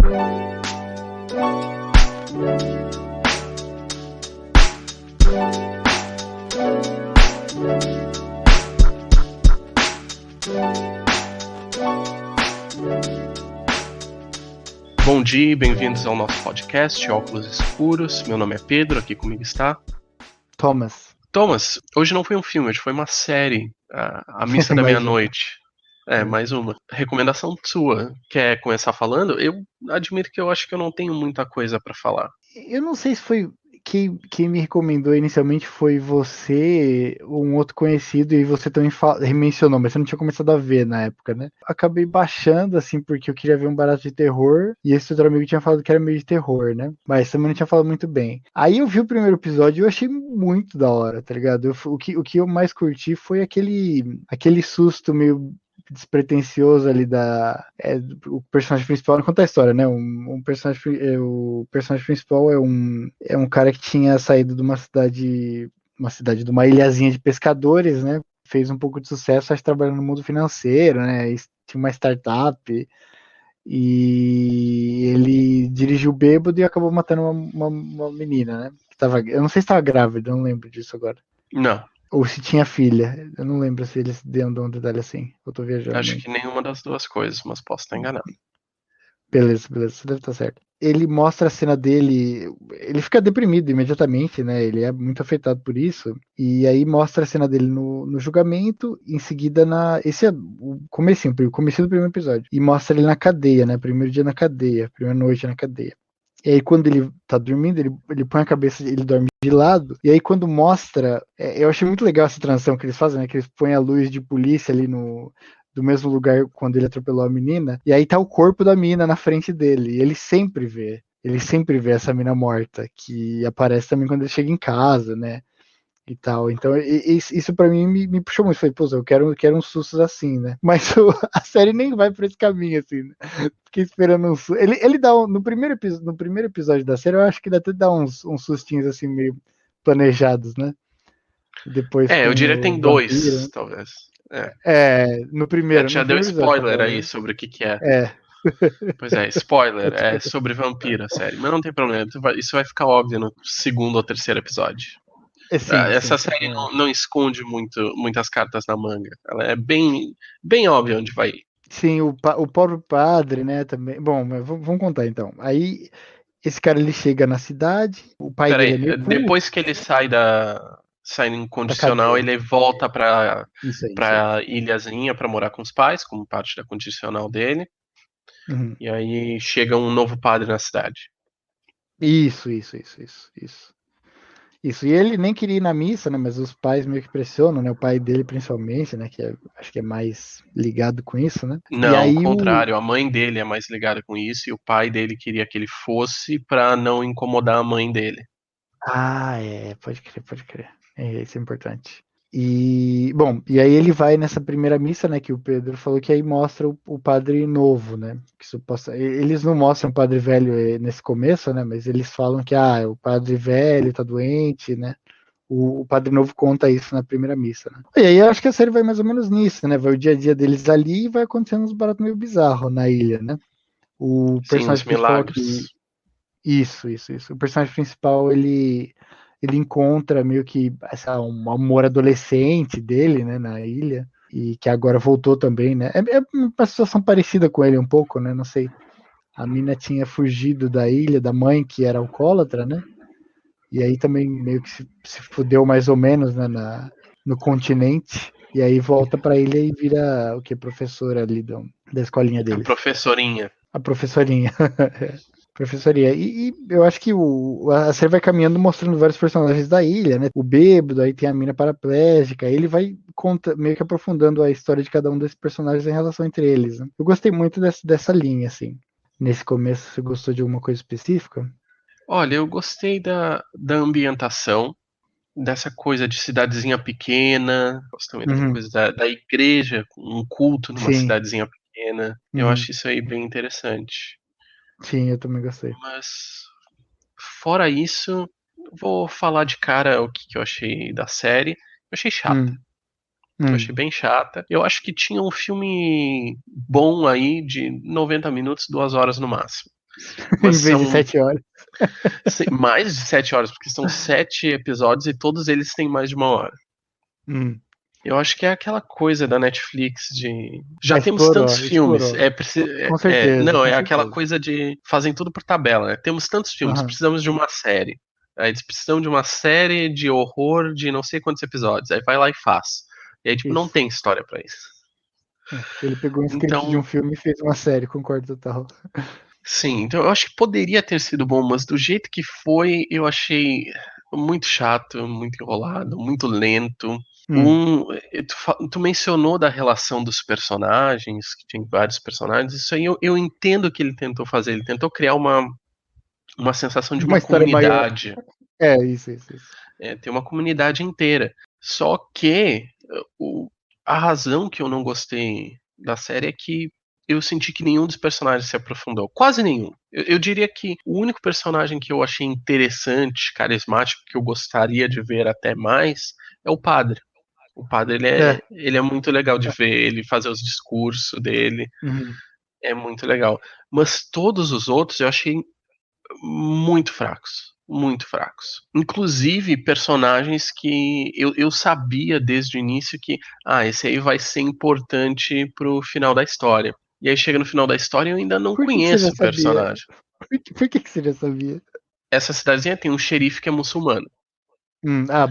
Bom dia e bem-vindos ao nosso podcast Óculos Escuros. Meu nome é Pedro, aqui comigo está Thomas, hoje não foi um filme, hoje foi uma série, A Missa da mais um. Meia-Noite. Mais uma. Recomendação sua. Quer começar falando? Eu admito que eu acho que eu não tenho muita coisa pra falar. Eu não sei se foi quem me recomendou inicialmente foi você ou um outro conhecido e você também mencionou, mas você não tinha começado a ver na época, né? Acabei baixando, assim, porque eu queria ver um barato de terror e esse outro amigo tinha falado que era meio de terror, né? Mas também não tinha falado muito bem. Aí eu vi o primeiro episódio e eu achei muito da hora, tá ligado? O que eu mais curti foi aquele susto meio despretensioso ali o personagem principal não conta a história, né? O personagem principal é um cara que tinha saído de de uma ilhazinha de pescadores, né? Fez um pouco de sucesso, acho, trabalhando no mundo financeiro, né? Tinha uma startup e ele dirigiu bêbado e acabou matando uma menina, né? Eu não sei se estava grávida, eu não lembro disso agora. Não, Ou se tinha filha. Eu não lembro se eles deu um detalhe assim. Eu tô viajando acho muito. que nenhuma das duas coisas, mas posso estar enganado. Beleza, você deve estar certo. Ele mostra a cena dele, ele fica deprimido imediatamente, né? Ele é muito afetado por isso. E aí mostra a cena dele no julgamento, em seguida esse é o comecinho do primeiro episódio. E mostra ele na cadeia, né? Primeiro dia na cadeia, primeira noite na cadeia. E aí quando ele tá dormindo, ele põe a cabeça, ele dorme de lado. E aí quando mostra, eu achei muito legal essa transição que eles fazem, né? Que eles põem a luz de polícia ali do mesmo lugar quando ele atropelou a menina, e aí tá o corpo da menina na frente dele, e ele sempre vê essa menina morta, que aparece também quando ele chega em casa, né, e tal, então isso pra mim me puxou muito, falei, pô, eu quero uns sustos assim, né, mas a série nem vai por esse caminho, assim, né? Fiquei esperando um susto, ele dá, no primeiro episódio da série, eu acho que ele até dá uns sustinhos, assim, meio planejados, né, e depois com Eu diria que o tem vampiro, dois, talvez. no Já no deu primeiro episódio, tá spoiler falando, aí né? sobre o que é. É. Pois é, spoiler, é sobre vampiro a série, mas não tem problema, isso vai ficar óbvio no segundo ou terceiro episódio. Sim, Essa sim. série não esconde muitas cartas na manga. Ela é bem óbvia onde vai ir. Sim, o próprio padre, né, também. Bom, mas vamos contar então. Aí, esse cara, ele chega na cidade, o pai dele é Peraí, meio depois que ele sai em da condicional, cadeia. ele volta Isso aí. pra ilhazinha pra morar com os pais, como parte da condicional dele. Uhum. E aí chega um novo padre na cidade. Isso. Isso. E ele nem queria ir na missa, né, mas os pais meio que pressionam, né, o pai dele principalmente, né, acho que é mais ligado com isso, né. E Não, o aí contrário, a mãe dele é mais ligada com isso e o pai dele queria que ele fosse pra não incomodar a mãe dele. pode crer. Isso é importante. E, bom, e aí ele vai nessa primeira missa, né, que o Pedro falou que aí mostra o padre novo, né, eles não mostram o padre velho nesse começo, né, mas eles falam que, o padre velho tá doente, né, o padre novo conta isso na primeira missa, né. E aí eu acho que a série vai mais ou menos nisso, né, vai o dia a dia deles ali e vai acontecendo uns baratos meio bizarros na ilha, né. O Sim, os personagem principal aqui, milagres. isso. O personagem principal, ele encontra meio que um amor adolescente dele, né, na ilha, e que agora voltou também, né? É uma situação parecida com ele um pouco, né? Não sei. A mina tinha fugido da ilha, da mãe que era alcoólatra, né? E aí também meio que se fudeu mais ou menos, né, no continente. E aí volta pra ilha e vira o que? Professora ali da escolinha A deles. professorinha. A professorinha. Professoria. E eu acho que a série vai caminhando mostrando vários personagens da ilha, né? O bêbado, aí tem a mina paraplégica, aí ele vai meio que aprofundando a história de cada um desses personagens em relação entre eles. Né? Eu gostei muito dessa linha, assim. Nesse começo, você gostou de alguma coisa específica? Olha, eu gostei da ambientação, dessa coisa de cidadezinha pequena, gosto também dessa Uhum. coisa da igreja, um culto numa Sim. cidadezinha pequena. Eu Uhum. acho isso aí bem interessante. Sim, eu também gostei. Mas, fora isso, vou falar de cara o que eu achei da série. Eu achei chata. Hum. Eu achei Hum. bem chata. Eu acho que tinha um filme bom aí de 90 minutos, 2 horas no máximo. Em Mas vez de são 7 horas. mais de 7 horas, porque são 7 episódios e todos eles têm mais de 1 hora. Hum. Eu acho que é aquela coisa da Netflix de. Já temos tantos Explorou, filmes. explorou. Com certeza, Não, com é aquela certeza. coisa de. Fazem tudo por tabela, né? Temos tantos filmes, Aham. precisamos de uma série. Aí eles precisam de uma série de horror de não sei quantos episódios. Aí vai lá e faz. E aí, tipo, não Isso. tem história pra isso. Ele pegou um script de um Então, filme e fez uma série, concordo total. sim, então eu acho que poderia ter sido bom, mas do jeito que foi, eu achei muito chato, muito enrolado, muito lento. Hum. Tu mencionou da relação dos personagens, que tem vários personagens, isso aí eu entendo que ele tentou fazer, ele tentou criar uma sensação de Uma uma história maior. comunidade, Isso. ter uma comunidade inteira. Só que a razão que eu não gostei da série é que eu senti que nenhum dos personagens se aprofundou. Quase nenhum. Eu diria que o único personagem que eu achei interessante, carismático, que eu gostaria de ver até mais, é o padre. O padre, É. ele é muito legal de ver, ele fazer os discursos dele, Uhum. é muito legal. Mas todos os outros eu achei muito fracos. Muito fracos. Inclusive personagens que eu sabia desde o início que, esse aí vai ser importante pro final da história. E aí chega no final da história e eu ainda não Por que você já conheço o sabia? personagem. Por que você já sabia? Essa cidadezinha tem um xerife que é muçulmano.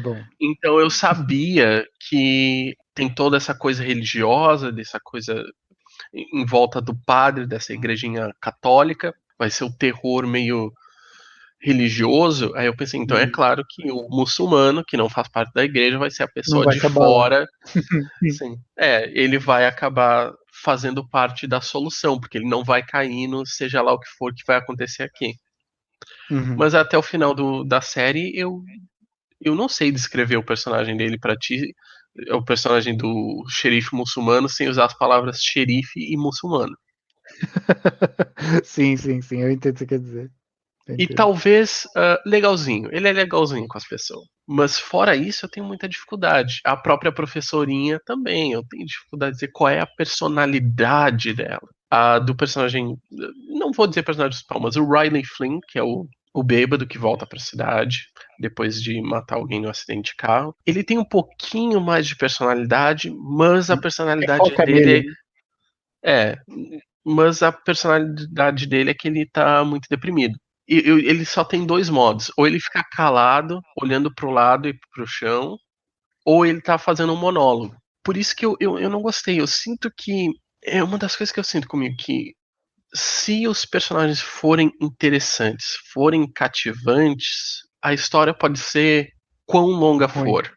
Bom. Então eu sabia que tem toda essa coisa religiosa, dessa coisa em volta do padre, dessa igrejinha católica. Vai ser o terror meio religioso, aí eu pensei, então é Uhum. claro que o muçulmano, que não faz parte da igreja, vai ser a Não pessoa vai de se abalar. fora, sim. Ele vai acabar fazendo parte da solução, porque ele não vai cair no seja lá o que for que vai acontecer aqui. Uhum. Mas até o final da série, eu não sei descrever o personagem dele pra ti, o personagem do xerife muçulmano, sem usar as palavras xerife e muçulmano. Sim. Eu entendo o que você quer dizer. Eu E entendo. talvez legalzinho. Ele é legalzinho com as pessoas. Mas fora isso, eu tenho muita dificuldade. A própria professorinha também. Eu tenho dificuldade de dizer qual é a personalidade dela. A do personagem. Não vou dizer personagem principal, mas o Riley Flynn, que é o bêbado que volta pra cidade depois de matar alguém no acidente de carro. Ele tem um pouquinho mais de personalidade, mas a Você personalidade foca nele, dele né? é. Mas a personalidade dele é que ele tá muito deprimido. Ele só tem dois modos. Ou ele fica calado, olhando pro lado e pro chão, ou ele tá fazendo um monólogo. Por isso que eu não gostei. Eu sinto que. É uma das coisas que eu sinto comigo, que se os personagens forem interessantes, forem cativantes, a história pode ser quão longa Ruim. for.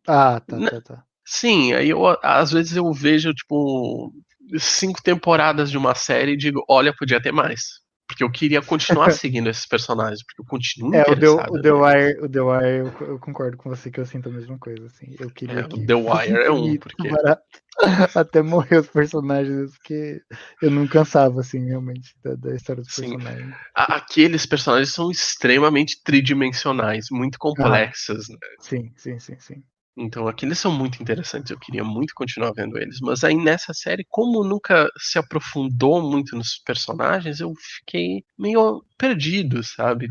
Tá, N- tá, tá. Sim, aí às vezes eu vejo, tipo, 5 temporadas de uma série e digo, olha, podia ter mais. Porque eu queria continuar seguindo esses personagens, porque eu continuo O interessado The neles. Wire, eu concordo com você que eu sinto a mesma coisa, assim. Eu queria O que The fosse Wire é um, infinito, porque barato, até morrer os personagens, porque eu não cansava, assim, realmente, da história dos sim, personagens. aqueles personagens são extremamente tridimensionais, muito Aham, complexos, né? sim. Então aqueles são muito interessantes, eu queria muito continuar vendo eles. Mas aí nessa série, como nunca se aprofundou muito nos personagens, eu fiquei meio perdido, sabe?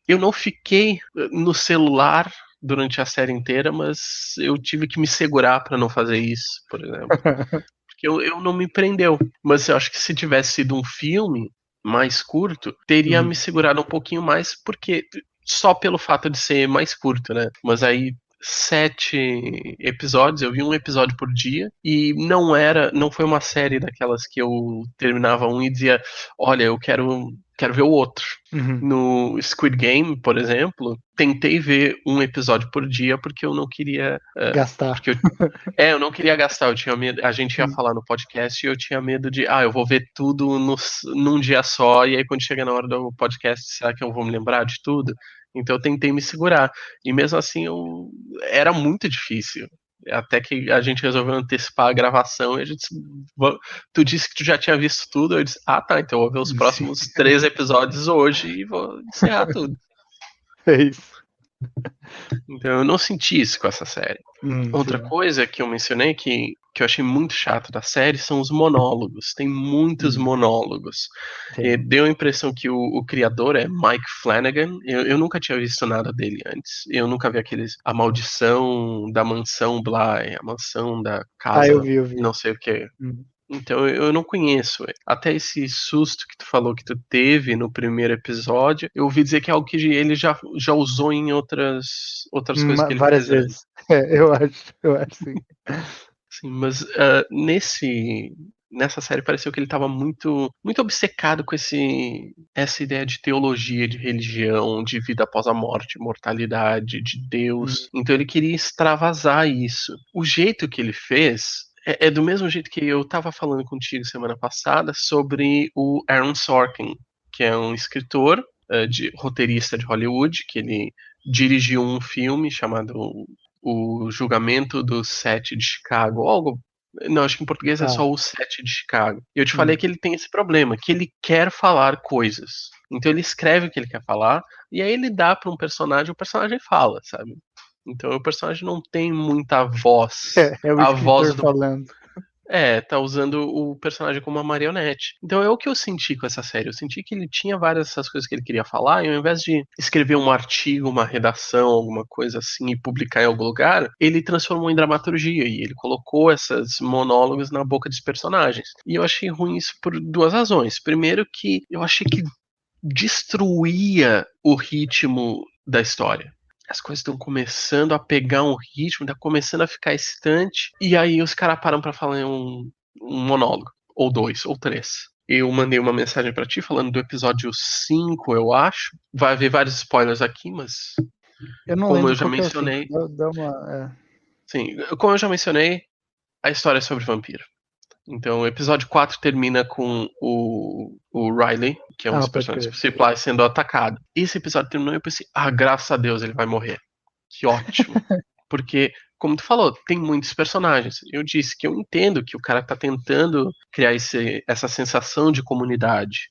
Eu não fiquei no celular durante a série inteira, mas eu tive que me segurar pra não fazer isso, por exemplo. Porque eu não me prendeu. Mas eu acho que se tivesse sido um filme mais curto, teria me Uhum. segurado um pouquinho mais, porque só pelo fato de ser mais curto, né? Mas aí 7 episódios, eu vi um episódio por dia e não foi uma série daquelas que eu terminava um e dizia, olha, eu quero ver o outro. Uhum. No Squid Game, por exemplo, tentei ver um episódio por dia porque eu não queria, Gastar. porque eu não queria gastar, eu tinha medo, a gente ia Sim. falar no podcast e eu tinha medo de, eu vou ver tudo num dia só, e aí quando chega na hora do podcast, será que eu vou me lembrar de tudo? Então eu tentei me segurar. E mesmo assim era muito difícil. Até que a gente resolveu antecipar a gravação e a gente. Tu disse que tu já tinha visto tudo. Eu disse, tá, então eu vou ver os Sim. próximos 3 episódios hoje e vou encerrar tudo. É isso. Então eu não senti isso com essa série. Outra Sim. coisa que eu mencionei que que eu achei muito chato da série são os monólogos. Tem muitos monólogos. Deu a impressão que o criador é Mike Flanagan. Eu nunca tinha visto nada dele antes. Eu nunca vi aqueles A Maldição da Mansão Bly, A Mansão da Casa eu vi. não sei o que. Hum. Então eu não conheço. Até esse susto que tu falou que tu teve no primeiro episódio, eu ouvi dizer que é algo que ele já usou em outras coisas que ele Várias fez antes. vezes. Eu acho sim. Sim, mas nessa série pareceu que ele estava muito obcecado com essa ideia de teologia, de religião, de vida após a morte, mortalidade, de Deus. Então ele queria extravasar isso. O jeito que ele fez é do mesmo jeito que eu estava falando contigo semana passada sobre o Aaron Sorkin, que é um escritor, roteirista de Hollywood, que ele dirigiu um filme chamado O Julgamento do Sete de Chicago, algo. Não, acho que em português é só o Sete de Chicago. E eu te falei que ele tem esse problema, que ele quer falar coisas. Então ele escreve o que ele quer falar, e aí ele dá para um personagem, o personagem fala, sabe? Então o personagem não tem muita voz. É o A voz escritor do. falando. Tá usando o personagem como uma marionete. Então é o que eu senti com essa série. Eu senti que ele tinha várias dessas coisas que ele queria falar, e ao invés de escrever um artigo, uma redação, alguma coisa assim, e publicar em algum lugar, ele transformou em dramaturgia, e ele colocou esses monólogos na boca dos personagens. E eu achei ruim isso por duas razões. Primeiro que eu achei que destruía o ritmo da história. As coisas estão começando a pegar um ritmo, tá começando a ficar excitante, e aí os caras param pra falar um monólogo, ou dois, ou três. Eu mandei uma mensagem pra ti falando do episódio 5, eu acho. Vai haver vários spoilers aqui, mas Eu não como eu lembro já qual que é o 5. mencionei, Dá uma. sim, como eu já mencionei, a história é sobre vampiro. Então, o episódio 4 termina com o Riley, que é um dos Pode personagens crer. principais, sendo atacado. Esse episódio terminou e eu pensei, graças a Deus ele vai morrer. Que ótimo. Porque, como tu falou, tem muitos personagens. Eu disse que eu entendo que o cara tá tentando criar essa sensação de comunidade.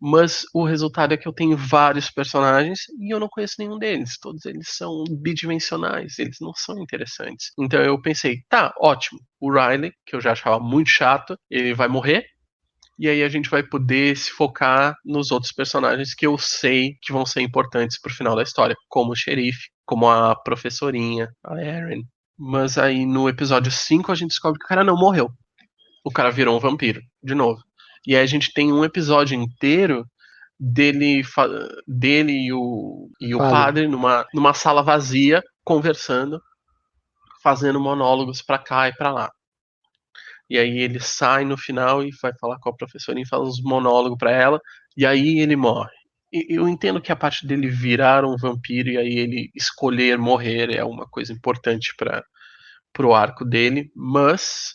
Mas o resultado é que eu tenho vários personagens e eu não conheço nenhum deles. Todos eles são bidimensionais, eles não são interessantes. Então eu pensei, tá, ótimo. O Riley, que eu já achava muito chato, ele vai morrer. E aí a gente vai poder se focar nos outros personagens que eu sei que vão ser importantes pro final da história, como o xerife, como a professorinha, a Erin. Mas aí no episódio 5 a gente descobre que o cara não morreu. O cara virou um vampiro, de novo. E aí a gente tem um episódio inteiro dele, dele e o padre numa sala vazia, conversando, fazendo monólogos pra cá e pra lá. E aí ele sai no final e vai falar com a professora e faz uns monólogos pra ela, e aí ele morre. E eu entendo que a parte dele virar um vampiro e aí ele escolher morrer é uma coisa importante para pro arco dele, mas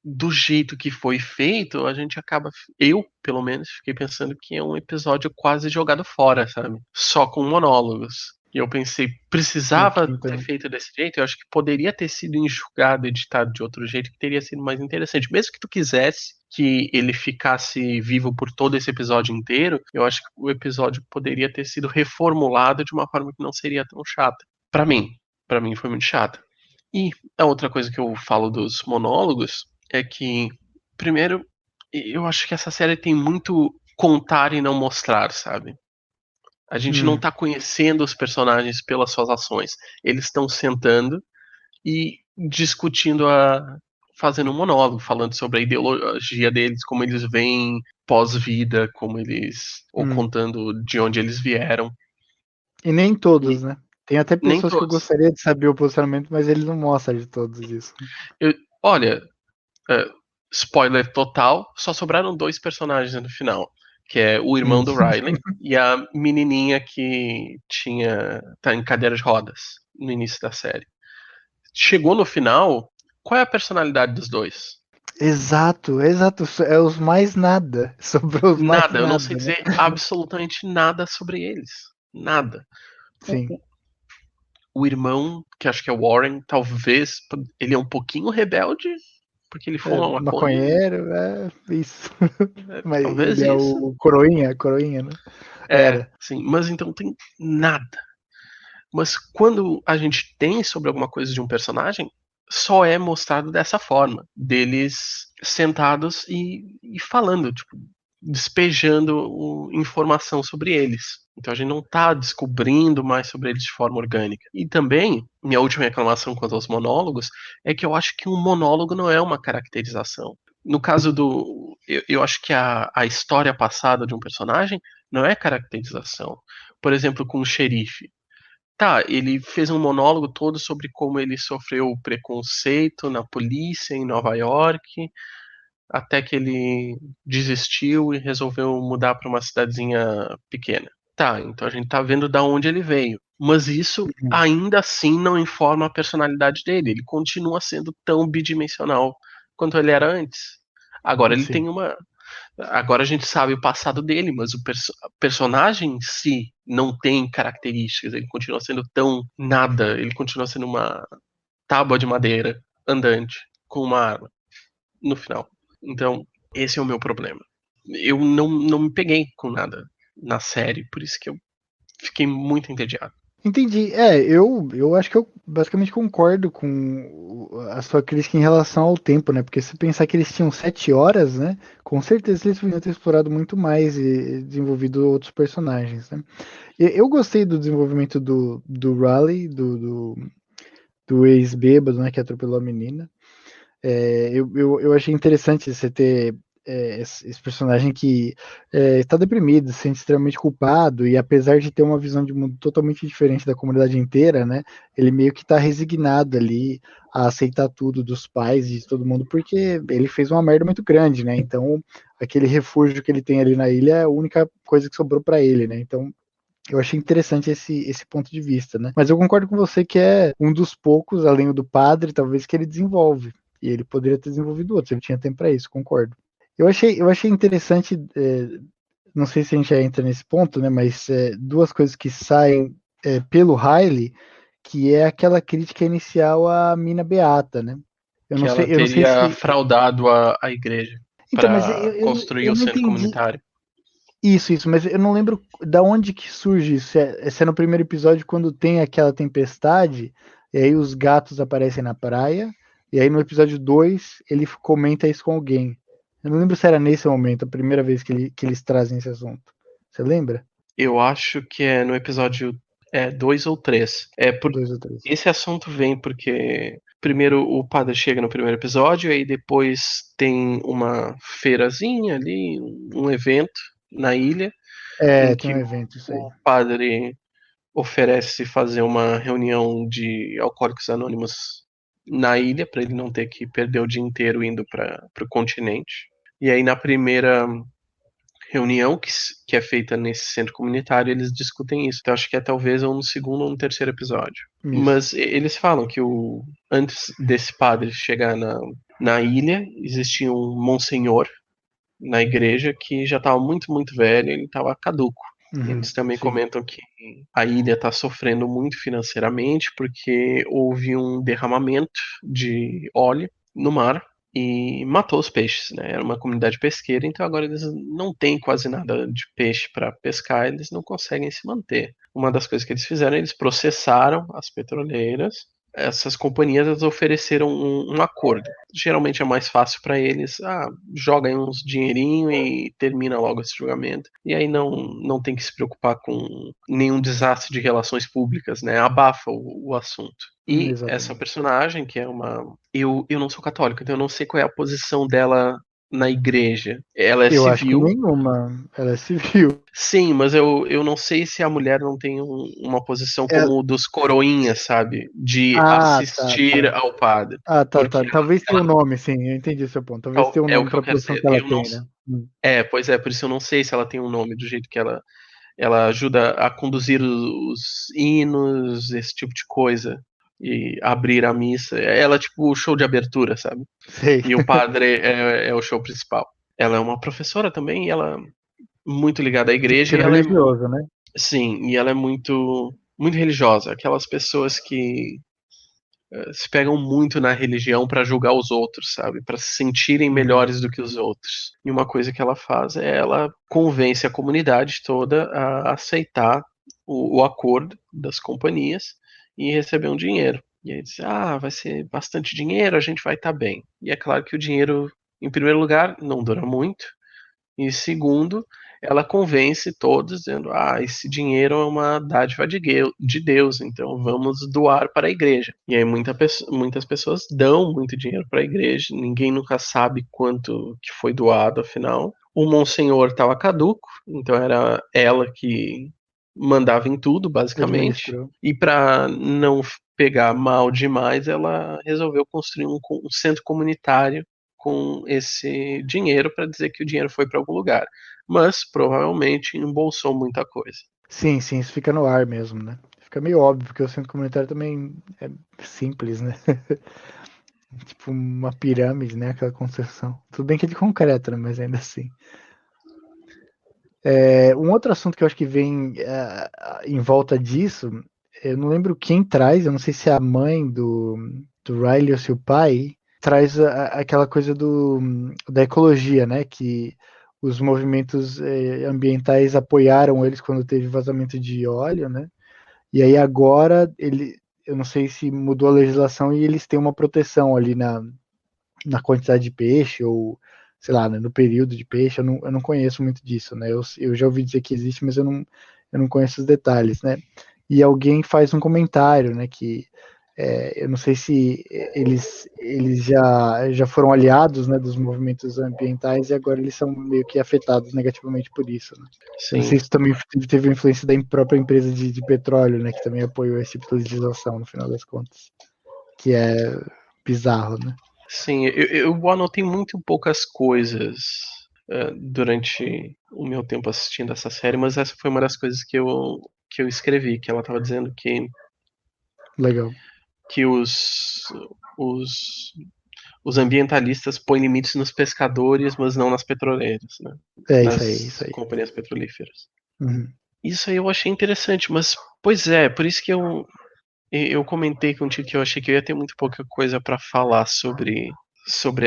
do jeito que foi feito, a gente acaba. Eu, pelo menos, fiquei pensando que é um episódio quase jogado fora, sabe? Só com monólogos. E eu pensei, precisava ter Então. feito desse jeito? Eu acho que poderia ter sido enxugado, editado de outro jeito, que teria sido mais interessante. Mesmo que tu quisesse que ele ficasse vivo por todo esse episódio inteiro, eu acho que o episódio poderia ter sido reformulado de uma forma que não seria tão chata. Pra mim. Pra mim foi muito chato. E a outra coisa que eu falo dos monólogos é que, primeiro, eu acho que essa série tem muito contar e não mostrar, sabe? A gente não tá conhecendo os personagens pelas suas ações. Eles estão sentando e discutindo fazendo um monólogo, falando sobre a ideologia deles, como eles veem pós-vida, como eles. Ou contando de onde eles vieram. E nem todos, E né? Tem até nem pessoas que eu todos. gostaria de saber o posicionamento, mas ele não mostra de todos isso. Olha, spoiler total, só sobraram dois personagens no final, que é o irmão do Riley e a menininha que tá em cadeira de rodas no início da série. Chegou no final, qual é a personalidade dos dois? Exato. É os mais nada. Sobrou os mais Nada, eu não nada, sei né? dizer absolutamente nada sobre eles. Nada. Sim. O irmão, que acho que é o Warren, talvez ele é um pouquinho rebelde, porque ele fuma maconha. Maconheiro, isso. Mas Talvez ele é isso. o coroinha, né? Era. Sim, mas então tem nada. Mas quando a gente tem sobre alguma coisa de um personagem, só é mostrado dessa forma, deles sentados e falando, tipo, despejando informação sobre eles. Então a gente não tá descobrindo mais sobre eles de forma orgânica. E também, minha última reclamação quanto aos monólogos é que eu acho que um monólogo não é uma caracterização. No caso do. Eu acho que a história passada de um personagem não é caracterização. Por exemplo, com o xerife. Tá, ele fez um monólogo todo sobre como ele sofreu preconceito na polícia em Nova York, até que ele desistiu e resolveu mudar para uma cidadezinha pequena. Tá, então a gente tá vendo da onde ele veio. Mas isso Uhum. ainda assim não informa a personalidade dele. Ele continua sendo tão bidimensional quanto ele era antes. Agora ele Sim. tem uma. Agora a gente sabe o passado dele, mas o personagem em si não tem características. Ele continua sendo tão nada. Ele continua sendo uma tábua de madeira andante com uma arma no final. Então, esse é o meu problema. Eu não me peguei com nada na série, por isso que eu fiquei muito entediado. Entendi. Eu acho que eu basicamente concordo com a sua crítica em relação ao tempo, né? Porque se pensar que eles tinham 7 horas, né? Com certeza eles podiam ter explorado muito mais e desenvolvido outros personagens, né? Eu gostei do desenvolvimento do Raleigh, do ex-bêbado, né? Que atropelou a menina. Eu achei interessante você ter esse personagem que está deprimido, se sente extremamente culpado, e apesar de ter uma visão de mundo totalmente diferente da comunidade inteira, né, ele meio que está resignado ali a aceitar tudo dos pais e de todo mundo, porque ele fez uma merda muito grande, né? Então, aquele refúgio que ele tem ali na ilha é a única coisa que sobrou para ele, né? Então, eu achei interessante esse ponto de vista, né? Mas eu concordo com você que é um dos poucos, além do padre, talvez, que ele desenvolve. E ele poderia ter desenvolvido outros, ele tinha tempo para isso, concordo. Eu achei interessante, não sei se a gente já entra nesse ponto, né? Mas duas coisas que saem pelo Riley, que é aquela crítica inicial à Mina Beata, né? Que ela Eu não sei teria se. fraudado a igreja Então, mas para construir eu o não centro entendi. comunitário. Isso, mas eu não lembro da onde que surge isso. Se é no primeiro episódio, quando tem aquela tempestade, e aí os gatos aparecem na praia, e aí no episódio 2 ele comenta isso com alguém. Eu não lembro se era nesse momento, a primeira vez que eles trazem esse assunto. Você lembra? Eu acho que é no episódio 2 ou 3. Dois ou três. Esse assunto vem porque primeiro o padre chega no primeiro episódio, e aí depois tem uma feirazinha ali, um evento na ilha, em Tem que um evento, isso aí. o padre oferece fazer uma reunião de alcoólicos anônimos na ilha, para ele não ter que perder o dia inteiro indo para o continente. E aí na primeira reunião que é feita nesse centro comunitário, eles discutem isso. Então acho que é talvez um no segundo ou no terceiro episódio. Isso. Mas eles falam que antes desse padre chegar na ilha, existia um monsenhor na igreja que já estava muito, muito velho, ele estava caduco. Uhum, Eles também sim. comentam que a ilha está sofrendo muito financeiramente porque houve um derramamento de óleo no mar e matou os peixes, né? Era uma comunidade pesqueira, então agora eles não têm quase nada de peixe para pescar, eles não conseguem se manter. Uma das coisas que eles fizeram, eles processaram as petroleiras. Essas companhias elas ofereceram um acordo. Geralmente é mais fácil para eles, joga aí uns dinheirinho e termina logo esse julgamento. E aí não tem que se preocupar com nenhum desastre de relações públicas, né? Abafa o assunto. E essa Exatamente. personagem, que é uma. Eu não sou católico, então eu não sei qual é a posição dela na igreja. Ela é Eu acho que civil. nenhuma. Ela é civil. Sim, mas eu não sei se a mulher não tem uma posição Ela- como o dos coroinhas, sabe? De Tá, assistir tá. ao padre. Ah, Porque Talvez tenha um nome, sim, eu entendi o seu ponto. Talvez tenha um é o nome que eu para a quero posição dizer. que ela Eu não. tem, né? Pois é, por isso eu não sei se ela tem um nome do jeito que ela ajuda a conduzir os hinos, esse tipo de coisa. E abrir a missa. Ela é tipo o show de abertura, sabe? Sei. E o padre é o show principal. Ela é uma professora também, e ela é muito ligada à De igreja, e ensino ela é. religioso, né? Sim, e ela é muito, muito religiosa. Aquelas pessoas que se pegam muito na religião para julgar os outros, sabe? Para se sentirem Uhum. melhores do que os outros. E uma coisa que ela faz é ela convence a comunidade toda a aceitar o acordo das companhias e receber um dinheiro. E aí diz, vai ser bastante dinheiro, a gente vai estar bem. E é claro que o dinheiro, em primeiro lugar, não dura muito. E segundo, ela convence todos dizendo, esse dinheiro é uma dádiva de Deus, então vamos doar para a igreja. E aí muitas pessoas dão muito dinheiro para a igreja, ninguém nunca sabe quanto que foi doado, afinal. O Monsenhor estava caduco, então era ela que mandava em tudo, basicamente. Administrou. E para não pegar mal demais, ela resolveu construir um centro comunitário com esse dinheiro para dizer que o dinheiro foi para algum lugar. Mas provavelmente embolsou muita coisa. Sim, sim, isso fica no ar mesmo, né? Fica meio óbvio, porque o centro comunitário também é simples, né? Tipo uma pirâmide, né? Aquela construção. Tudo bem que é de concreto, né? Mas ainda assim. Um outro assunto que eu acho que vem em volta disso, eu não lembro quem traz, eu não sei se é a mãe do Riley ou se o pai, traz aquela coisa da ecologia, né? Que os movimentos ambientais apoiaram eles quando teve vazamento de óleo, né? E aí agora eu não sei se mudou a legislação e eles têm uma proteção ali na quantidade de peixe ou sei lá, né, no período de peixe. Eu não conheço muito disso, né? Eu já ouvi dizer que existe, mas eu não conheço os detalhes, né? E alguém faz um comentário, né, que eu não sei se eles já foram aliados, né, dos movimentos ambientais e agora eles são meio que afetados negativamente por isso, né? Eu não sei Sim, se também teve influência da própria empresa de petróleo, né, que também apoiou esse tipo de legislação no final das contas, que é bizarro, né? sim, eu anotei muito poucas coisas durante o meu tempo assistindo essa série, mas essa foi uma das coisas que eu escrevi, que ela estava dizendo Legal. que os, os ambientalistas põem limites nos pescadores, mas não nas petroleiras, né? É isso aí, isso Nas aí. companhias petrolíferas. Uhum. Isso aí eu achei interessante, mas, pois é, por isso que eu comentei contigo que eu achei que eu ia ter muito pouca coisa para falar sobre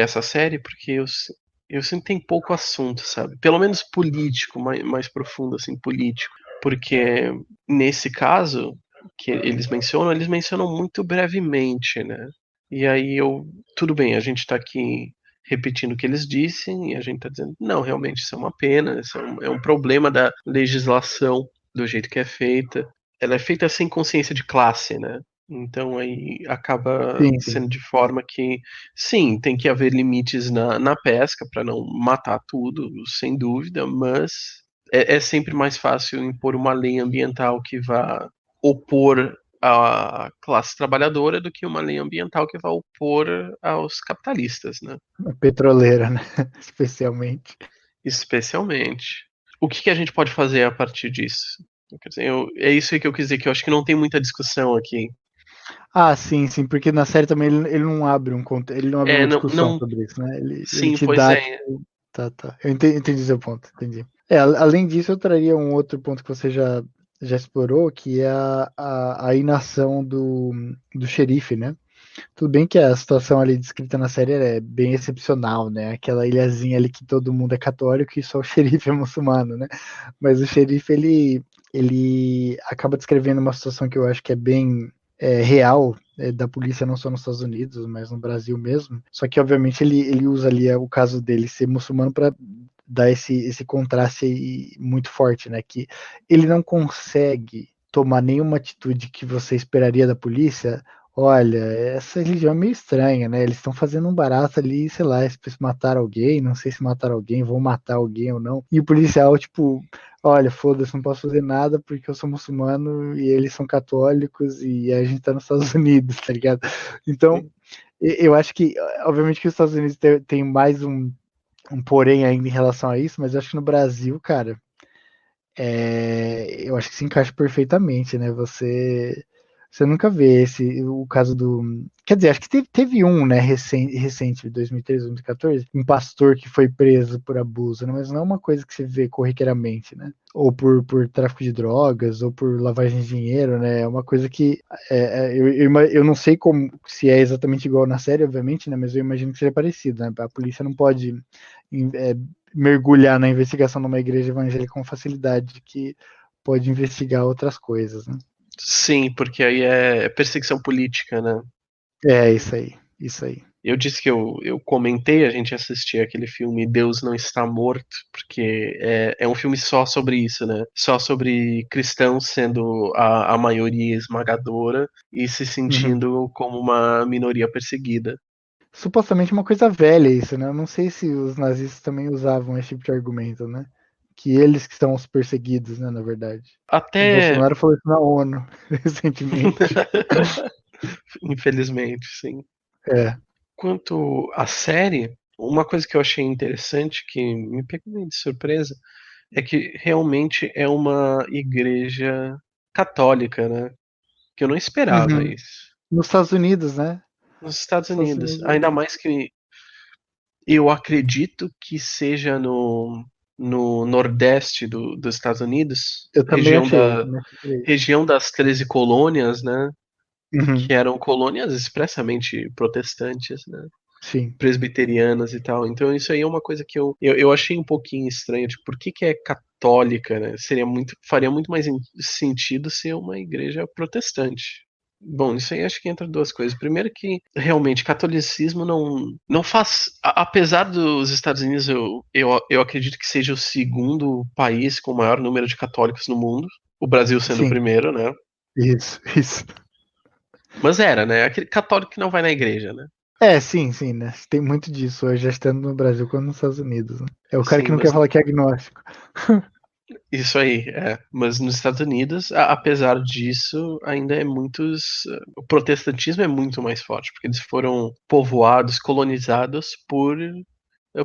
essa série, porque eu sinto que tem pouco assunto, sabe? Pelo menos político, mais profundo, assim, político. Porque nesse caso que eles mencionam muito brevemente, né? E aí tudo bem, a gente tá aqui repetindo o que eles dissem e a gente tá dizendo, não, realmente isso é uma pena, isso é um problema da legislação do jeito que é feita. Ela é feita sem consciência de classe, né? Então aí acaba Sim, sim. sendo de forma que, sim, tem que haver limites na pesca para não matar tudo, sem dúvida, mas é sempre mais fácil impor uma lei ambiental que vá opor a classe trabalhadora do que uma lei ambiental que vá opor aos capitalistas, né? A petroleira, né? Especialmente. Especialmente. O que a gente pode fazer a partir disso? Quer dizer, é isso aí que eu quis dizer, que eu acho que não tem muita discussão aqui. Ah, sim, sim, porque na série também ele não abre ele não abre uma Não, discussão não, sobre isso, né? Ele sim, te pois dá, é. tipo, tá, tá. Eu entendi seu ponto, entendi. Além disso, eu traria um outro ponto que você já explorou, que é a inação do xerife, né? Tudo bem que a situação ali descrita na série é bem excepcional, né? Aquela ilhazinha ali que todo mundo é católico e só o xerife é muçulmano, né? Mas o xerife, ele acaba descrevendo uma situação que eu acho que é bem real, da polícia, não só nos Estados Unidos, mas no Brasil mesmo. Só que, obviamente, ele usa ali o caso dele ser muçulmano para dar esse contraste aí muito forte, né? Que ele não consegue tomar nenhuma atitude que você esperaria da polícia. Olha, essa religião é meio estranha, né? Eles estão fazendo um barato ali, sei lá, se mataram alguém, não sei se mataram alguém, vão matar alguém ou não. E o policial, tipo, olha, foda-se, não posso fazer nada porque eu sou muçulmano e eles são católicos e a gente tá nos Estados Unidos, tá ligado? Então, eu acho que, obviamente, que os Estados Unidos tem mais um porém ainda em relação a isso, mas eu acho que no Brasil, cara, eu acho que se encaixa perfeitamente, né? Você nunca vê o caso do. Quer dizer, acho que teve um, né, recente, 2013, 2014, um pastor que foi preso por abuso, né? Mas não é uma coisa que você vê corriqueiramente, né? Ou por tráfico de drogas, ou por lavagem de dinheiro, né? É uma coisa que eu não sei como se é exatamente igual na série, obviamente, né? Mas eu imagino que seja parecido, né? A polícia não pode é, mergulhar na investigação numa igreja evangélica com facilidade, que pode investigar outras coisas, né? Sim, porque aí é perseguição política, né? É, isso aí, isso aí. Eu disse que eu comentei a gente assistir aquele filme Deus Não Está Morto, porque é um filme só sobre isso, né? Só sobre cristãos sendo a maioria esmagadora e se Uhum. sentindo como uma minoria perseguida. Supostamente uma coisa velha isso, né? Eu não sei se os nazistas também usavam esse tipo de argumento, né? Que eles que são os perseguidos, né, na verdade. O Até, Bolsonaro falou isso na ONU recentemente. infelizmente, sim. É. Quanto à série, uma coisa que eu achei interessante, que me pegou meio de surpresa, é que realmente é uma igreja católica, né? Que eu não esperava Uhum. isso. Nos Estados Unidos, né? Nos Estados Estados Unidos. Unidos. Ainda mais que eu acredito que seja no nordeste dos Estados Unidos, Eu também achei por isso. região das 13 colônias, né? Uhum. Que eram colônias expressamente protestantes, né? Sim. Presbiterianas e tal. Então isso aí é uma coisa que eu achei um pouquinho estranho. Tipo, por que que é católica, né? Faria muito mais sentido ser uma igreja protestante. Bom, isso aí acho que entra duas coisas. Primeiro que realmente catolicismo não faz, apesar dos Estados Unidos, eu acredito que seja o segundo país com o maior número de católicos no mundo, o Brasil sendo o Sim. primeiro, né? Isso, isso. Mas era, né? Aquele católico que não vai na igreja, né? É, sim, sim, né? Tem muito disso hoje, já estando no Brasil quanto nos Estados Unidos, né? É o cara que Sim, não mas quer falar que é agnóstico. isso aí, é. Mas nos Estados Unidos, apesar disso, ainda é muitos. O protestantismo é muito mais forte, porque eles foram povoados, colonizados por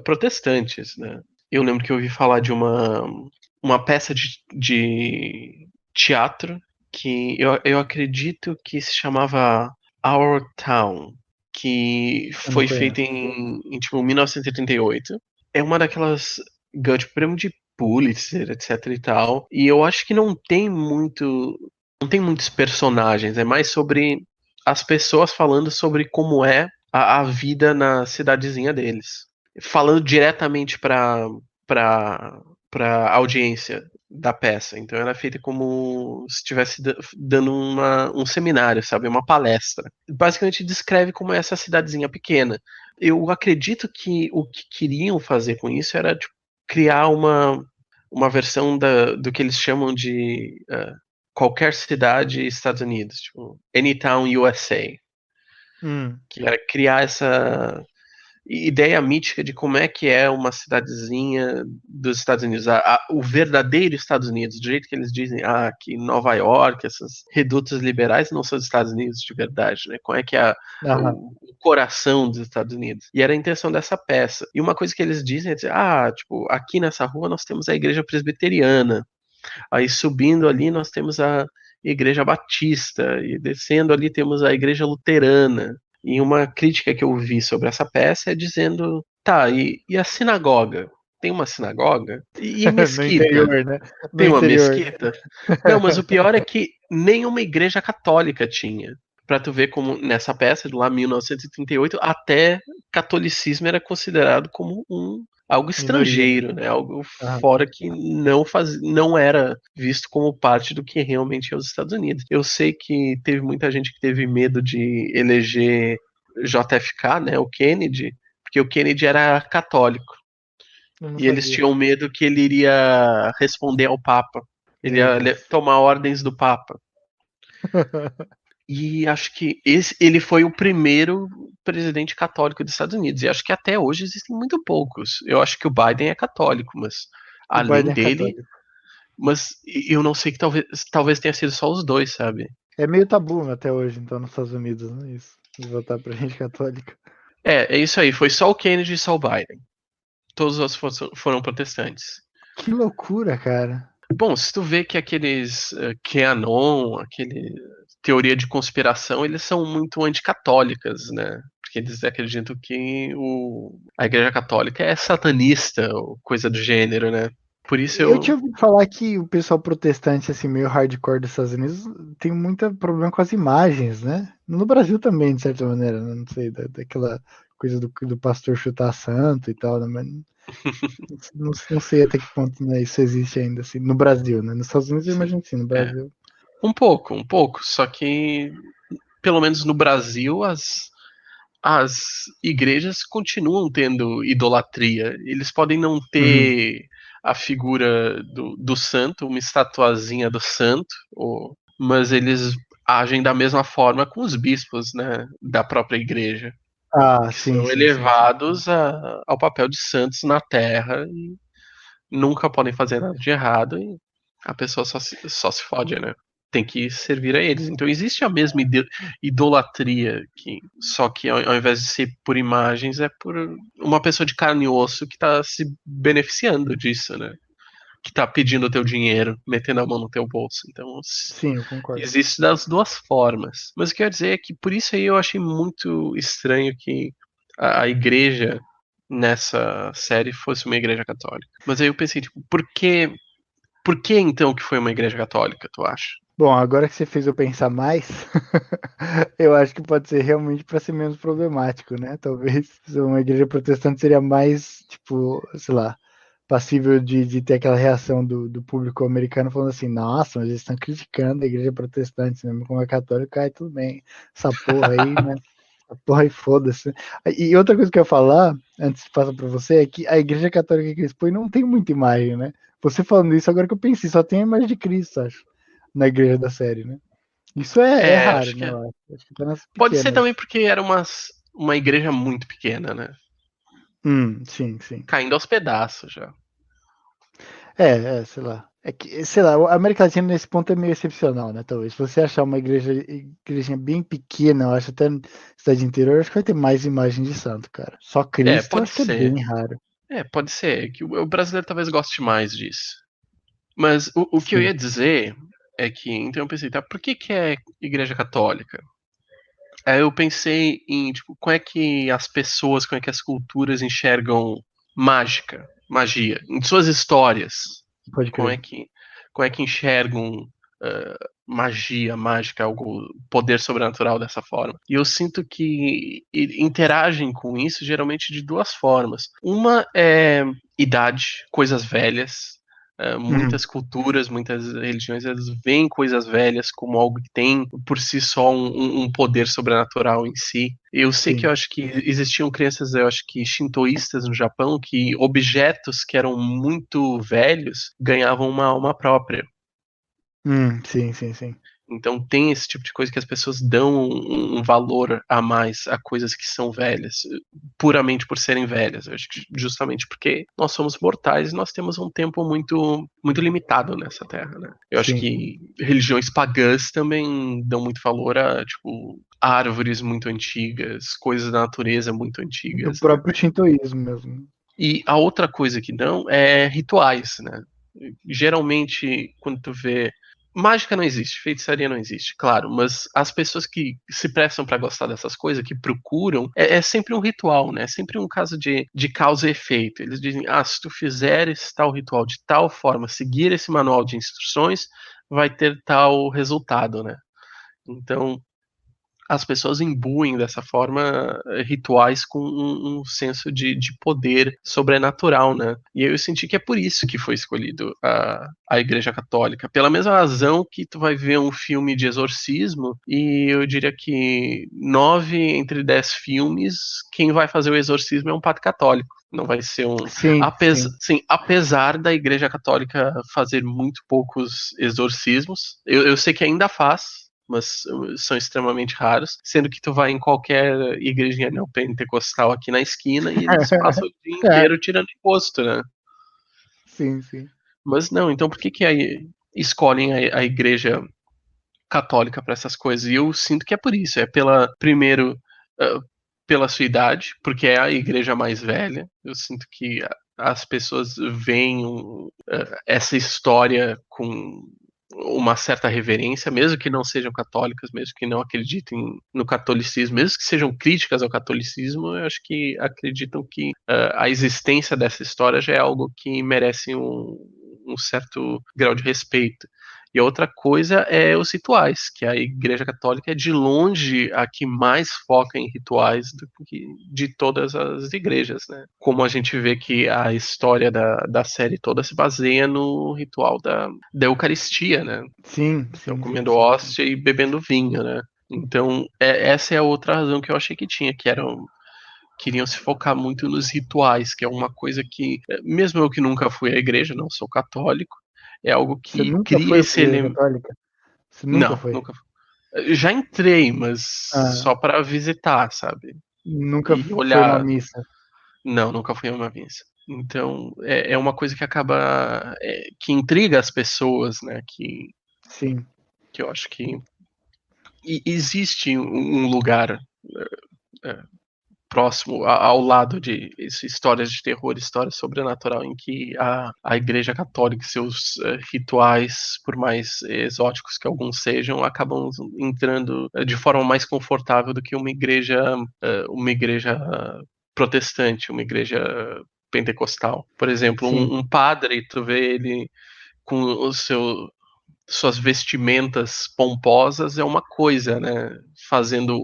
protestantes, né? Eu lembro que eu ouvi falar de uma peça de teatro que eu acredito que se chamava Our Town, que Eu não foi feita conheço. tipo, 1988. É uma daquelas. Ganhou tipo, prêmio de Pulitzer, etc e tal. E eu acho que não tem muitos personagens, é mais sobre as pessoas falando sobre como é a vida na cidadezinha deles. Falando diretamente para para audiência da peça. Então ela é feita como se estivesse dando um seminário, sabe, uma palestra. Basicamente descreve como é essa cidadezinha pequena. Eu acredito que o que queriam fazer com isso era tipo, criar uma versão do que eles chamam de qualquer cidade Estados Unidos, tipo Anytown USA, Hum. que era criar essa ideia mítica de como é que é uma cidadezinha dos Estados Unidos, o verdadeiro Estados Unidos, do jeito que eles dizem, que Nova York, esses redutos liberais não são os Estados Unidos de verdade, né? Como é que é Aham. o coração dos Estados Unidos? E era a intenção dessa peça. E uma coisa que eles dizem é dizer, tipo, aqui nessa rua nós temos a igreja presbiteriana, aí subindo ali nós temos a igreja batista, e descendo ali temos a igreja luterana. E uma crítica que eu vi sobre essa peça é dizendo, tá, e a sinagoga? Tem uma sinagoga? E No mesquita? interior, né? No Tem uma interior, né? mesquita? Não, mas o pior é que nenhuma igreja católica tinha. Pra tu ver como nessa peça, de lá 1938, até catolicismo era considerado como algo Minoria, né? estrangeiro, né? Algo Aham. fora que não era visto como parte do que realmente é os Estados Unidos. Eu sei que teve muita gente que teve medo de eleger JFK, né, o Kennedy, porque o Kennedy era católico. Eu não E eles sabia. tinham medo que ele iria responder ao Papa. Ele Meu ia Deus. tomar ordens do Papa. E acho que ele foi o primeiro presidente católico dos Estados Unidos. E acho que até hoje existem muito poucos. Eu acho que o Biden é católico, mas O além Biden é dele, católico. mas eu não sei que talvez tenha sido só os dois, sabe? É meio tabu até hoje, então, nos Estados Unidos, né? Isso. De votar pra gente católica. É isso aí. Foi só o Kennedy e só o Biden. Todos os outros foram protestantes. Que loucura, cara. Bom, se tu vê que aqueles QAnon, aquele teoria de conspiração, eles são muito anticatólicas, né? Porque eles acreditam que a Igreja Católica é satanista ou coisa do gênero, né? Por isso Eu eu. tinha ouvido falar que o pessoal protestante, assim, meio hardcore dos Estados Unidos, tem muito problema com as imagens, né? No Brasil também, de certa maneira, né? Não sei, daquela coisa do pastor chutar santo e tal, né? Mas não sei até que ponto, né, isso existe ainda, assim, no Brasil, né? Nos Estados Unidos eu Sim. imagino que sim, no É. Brasil. Um pouco. Só que, pelo menos no Brasil, as igrejas continuam tendo idolatria. Eles podem não Uhum. ter a figura do santo, uma estatuazinha do santo, mas eles agem da mesma forma com os bispos, né, da própria igreja, Ah, que sim, são sim, sim, sim. elevados ao papel de santos na terra e nunca podem fazer nada de errado e a pessoa só se fode, né? Tem que servir a eles. Então existe a mesma idolatria, só que ao invés de ser por imagens, é por uma pessoa de carne e osso que está se beneficiando disso, né? Que está pedindo o teu dinheiro, metendo a mão no teu bolso. Então Sim, eu concordo. existe das duas formas. Mas o que eu ia dizer é que por isso aí eu achei muito estranho que a igreja nessa série fosse uma igreja católica. Mas aí eu pensei, tipo, por que então que foi uma igreja católica, tu acha? Bom, agora que você fez eu pensar mais, eu acho que pode ser realmente para ser menos problemático, né? Talvez uma igreja protestante seria mais, tipo, sei lá, passível de ter aquela reação do público americano falando assim, nossa, mas eles estão criticando a igreja protestante, mesmo como é católica, aí tudo bem, essa porra aí, né? Essa porra aí foda-se. E outra coisa que eu ia falar, antes de passar para você, é que a igreja católica que eles põem não tem muita imagem, né? Você falando isso, agora que eu pensei, só tem a imagem de Cristo, acho, na igreja da série, né? Isso é raro, Acho que né? é. Eu acho que tá nas Pode ser pequenas. também porque era uma igreja muito pequena, né? Sim, sim. Caindo aos pedaços já. Sei lá. É que, sei lá, a América Latina nesse ponto é meio excepcional, né? Talvez. Se você achar uma igrejinha bem pequena, eu acho até na cidade interior, acho que vai ter mais imagens de santo, cara. Só É, Cristo, eu pode acho que é ser. bem raro. Pode ser. Que o brasileiro talvez goste mais disso. Mas o que eu Sim, ia dizer é que, então eu pensei, tá, por que é igreja católica? Aí eu pensei em, tipo, como é que as pessoas, como é que as culturas enxergam magia, em suas histórias. pode Como é crer. que, como é que enxergam magia, mágica, algo, poder sobrenatural dessa forma. E eu sinto que interagem com isso geralmente de duas formas. Uma é idade, coisas velhas. Uhum, Muitas culturas, muitas religiões, elas veem coisas velhas como algo que tem por si só um poder sobrenatural em si. Eu sei que eu sim. acho que existiam crenças, eu acho que shintoístas no Japão, que objetos que eram muito velhos ganhavam uma alma própria. Sim, sim, sim. Então tem esse tipo de coisa que as pessoas dão um valor a mais a coisas que são velhas, puramente por serem velhas. Eu acho que justamente porque nós somos mortais e nós temos um tempo muito, muito limitado nessa Terra, né? Eu acho Sim. que religiões pagãs também dão muito valor a, tipo, árvores muito antigas, coisas da natureza muito Do antigas, né? próprio shintoísmo mesmo. E a outra coisa que dão é rituais, né? Geralmente, quando tu vê. Mágica não existe, feitiçaria não existe, claro, mas as pessoas que se prestam pra gostar dessas coisas, que procuram, é sempre um ritual, né? É sempre um caso de causa e efeito. Eles dizem, se tu fizeres tal ritual de tal forma, seguir esse manual de instruções, vai ter tal resultado, né? Então, as pessoas imbuem dessa forma rituais com um senso de poder sobrenatural, né? E eu senti que é por isso que foi escolhido a Igreja Católica, pela mesma razão que tu vai ver um filme de exorcismo e eu diria que 9 entre 10 filmes, quem vai fazer o exorcismo é um padre católico. Não vai ser um. Sim, Apesar, sim. sim, apesar da Igreja Católica fazer muito poucos exorcismos, eu sei que ainda faz, mas são extremamente raros, sendo que tu vai em qualquer igrejinha neopentecostal aqui na esquina e eles passam o dia É, inteiro tirando imposto, né? sim, sim. Mas não, então por que aí escolhem a igreja católica para essas coisas? E eu sinto que é por isso, primeiro, uh, pela sua idade, porque é a igreja mais velha. Eu sinto que as pessoas veem essa história com uma certa reverência, mesmo que não sejam católicas, mesmo que não acreditem no catolicismo, mesmo que sejam críticas ao catolicismo, eu acho que acreditam que a existência dessa história já é algo que merece um certo grau de respeito. E a outra coisa é os rituais, que a Igreja Católica é de longe a que mais foca em rituais de todas as igrejas, né? Como a gente vê que a história da série toda se baseia no ritual da Eucaristia, né? Sim, Então, sim, sim, comendo sim, sim. hóstia e bebendo vinho, né? Então, essa é a outra razão que eu achei que tinha, queriam se focar muito nos rituais, que é uma coisa que, mesmo eu que nunca fui à igreja, não sou católico, é algo Você que nunca cria foi pra esse igreja elemento. católica? Você nunca Não, foi? nunca. Já entrei, mas Ah, só para visitar, sabe? nunca E foi numa olhar. missa? Não, nunca fui a uma missa. Então, é uma coisa que acaba. Que intriga as pessoas, né? Sim, Que eu acho que existe um lugar é, próximo, ao lado de histórias de terror, histórias sobrenatural, em que a Igreja Católica e seus rituais, por mais exóticos que alguns sejam, acabam entrando de forma mais confortável do que uma igreja protestante, uma igreja pentecostal. Por exemplo, sim, um padre, tu vê ele com suas vestimentas pomposas é uma coisa, né? Fazendo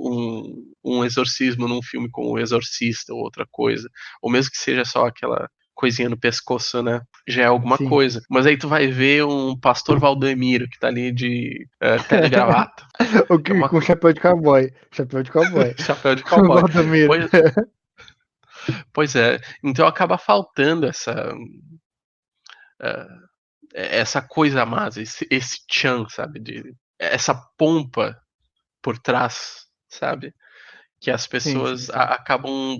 um exorcismo num filme como O Exorcista ou outra coisa. Ou mesmo que seja só aquela coisinha no pescoço, né? Já é alguma sim. coisa. Mas aí tu vai ver um pastor Valdemiro que tá ali de terno e gravata. O É que uma com chapéu de cowboy. Chapéu de cowboy. chapéu de O cowboy. Valdomiro. Pois, pois é. Então acaba faltando uh, essa coisa a mais, esse tchan, sabe? Essa pompa por trás, sabe? Que as Sim, sim, pessoas sim. acabam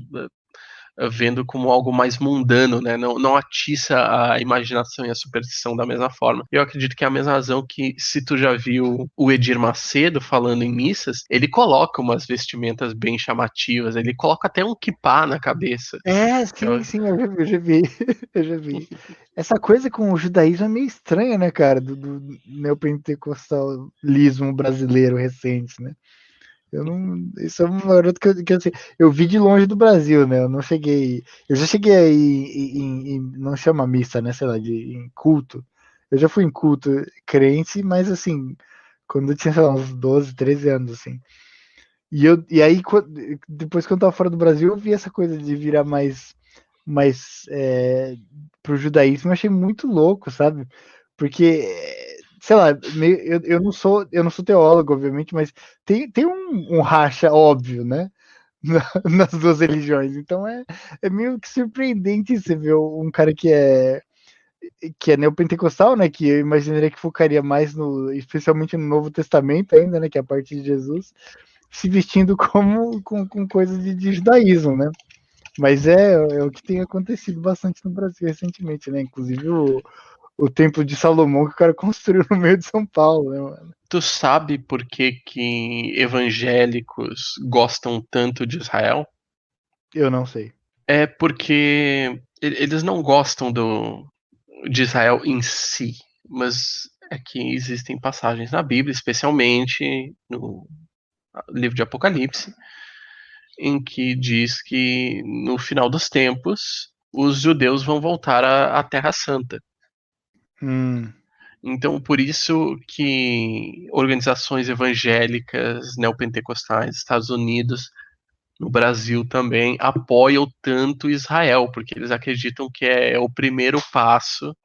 vendo como algo mais mundano, né? Não atiça a imaginação e a superstição da mesma forma. Eu acredito que é a mesma razão que, se tu já viu o Edir Macedo falando em missas, ele coloca umas vestimentas bem chamativas, ele coloca até um quipá na cabeça. É, Que sim, sim, eu já vi. Eu já vi. Essa coisa com o judaísmo é meio estranha, né, cara? Do neopentecostalismo brasileiro recente, né? Eu não. Isso é um garoto que assim, eu vi de longe do Brasil, né? Eu não cheguei. Eu já cheguei aí não chama missa, né? Sei lá, em culto. Eu já fui em culto crente, mas assim, quando eu tinha, sei lá, uns 12, 13 anos, assim. E aí, depois que eu tava fora do Brasil, eu vi essa coisa de virar mais pro judaísmo, eu achei muito louco, sabe? Porque, sei lá, eu não sou teólogo, obviamente, mas tem um racha óbvio, né? Nas duas religiões. Então é meio que surpreendente você ver um cara que é neopentecostal, né? Que eu imaginaria que focaria mais especialmente no Novo Testamento ainda, né? Que é a parte de Jesus, se vestindo com coisas de judaísmo, né? Mas é o que tem acontecido bastante no Brasil recentemente, né? Inclusive o Templo de Salomão que o cara construiu no meio de São Paulo, né, mano? Tu sabe por que evangélicos gostam tanto de Israel? Eu não sei. É porque eles não gostam de Israel em si, mas é que existem passagens na Bíblia, especialmente no livro de Apocalipse, em que diz que no final dos tempos os judeus vão voltar à Terra Santa. Hum, Então, por isso que organizações evangélicas neopentecostais dos Estados Unidos, no Brasil também, apoiam tanto Israel, porque eles acreditam que é o primeiro passo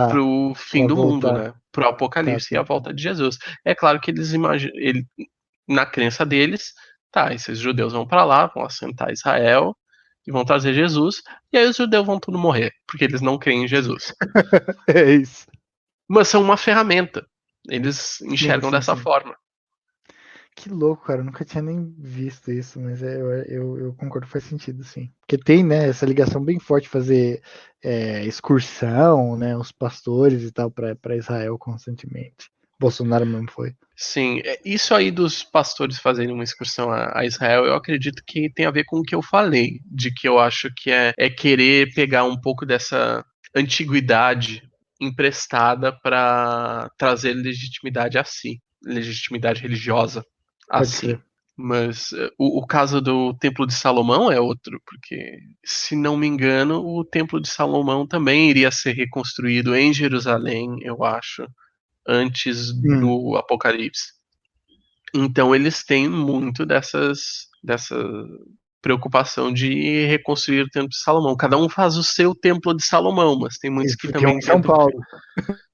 para tá. o fim Pra do mundo, voltar. né? Para o Tá, Apocalipse e a tá, tá. volta de Jesus. É claro que eles imaginam, na crença deles, tá, esses judeus vão para lá, vão assentar Israel e vão trazer Jesus, e aí os judeus vão tudo morrer, porque eles não creem em Jesus. É isso. Mas são uma ferramenta. Eles Sim, enxergam sim, dessa sim. forma. Que louco, cara. Eu nunca tinha nem visto isso, mas eu concordo que faz sentido, sim. Porque tem, né, essa ligação bem forte fazer excursão, né, os pastores e tal, para Israel constantemente. Bolsonaro mesmo foi. Sim, isso aí dos pastores fazerem uma excursão a Israel, eu acredito que tem a ver com o que eu falei, de que eu acho que é querer pegar um pouco dessa antiguidade emprestada para trazer legitimidade a si, legitimidade religiosa a Pode si. crer. Mas o caso do Templo de Salomão é outro, porque, se não me engano, o Templo de Salomão também iria ser reconstruído em Jerusalém, eu acho. antes Hum. do Apocalipse. Então eles têm muito dessa preocupação de reconstruir o Templo de Salomão. Cada um faz o seu Templo de Salomão, mas tem muitos que Tem um também em São tentam, Paulo,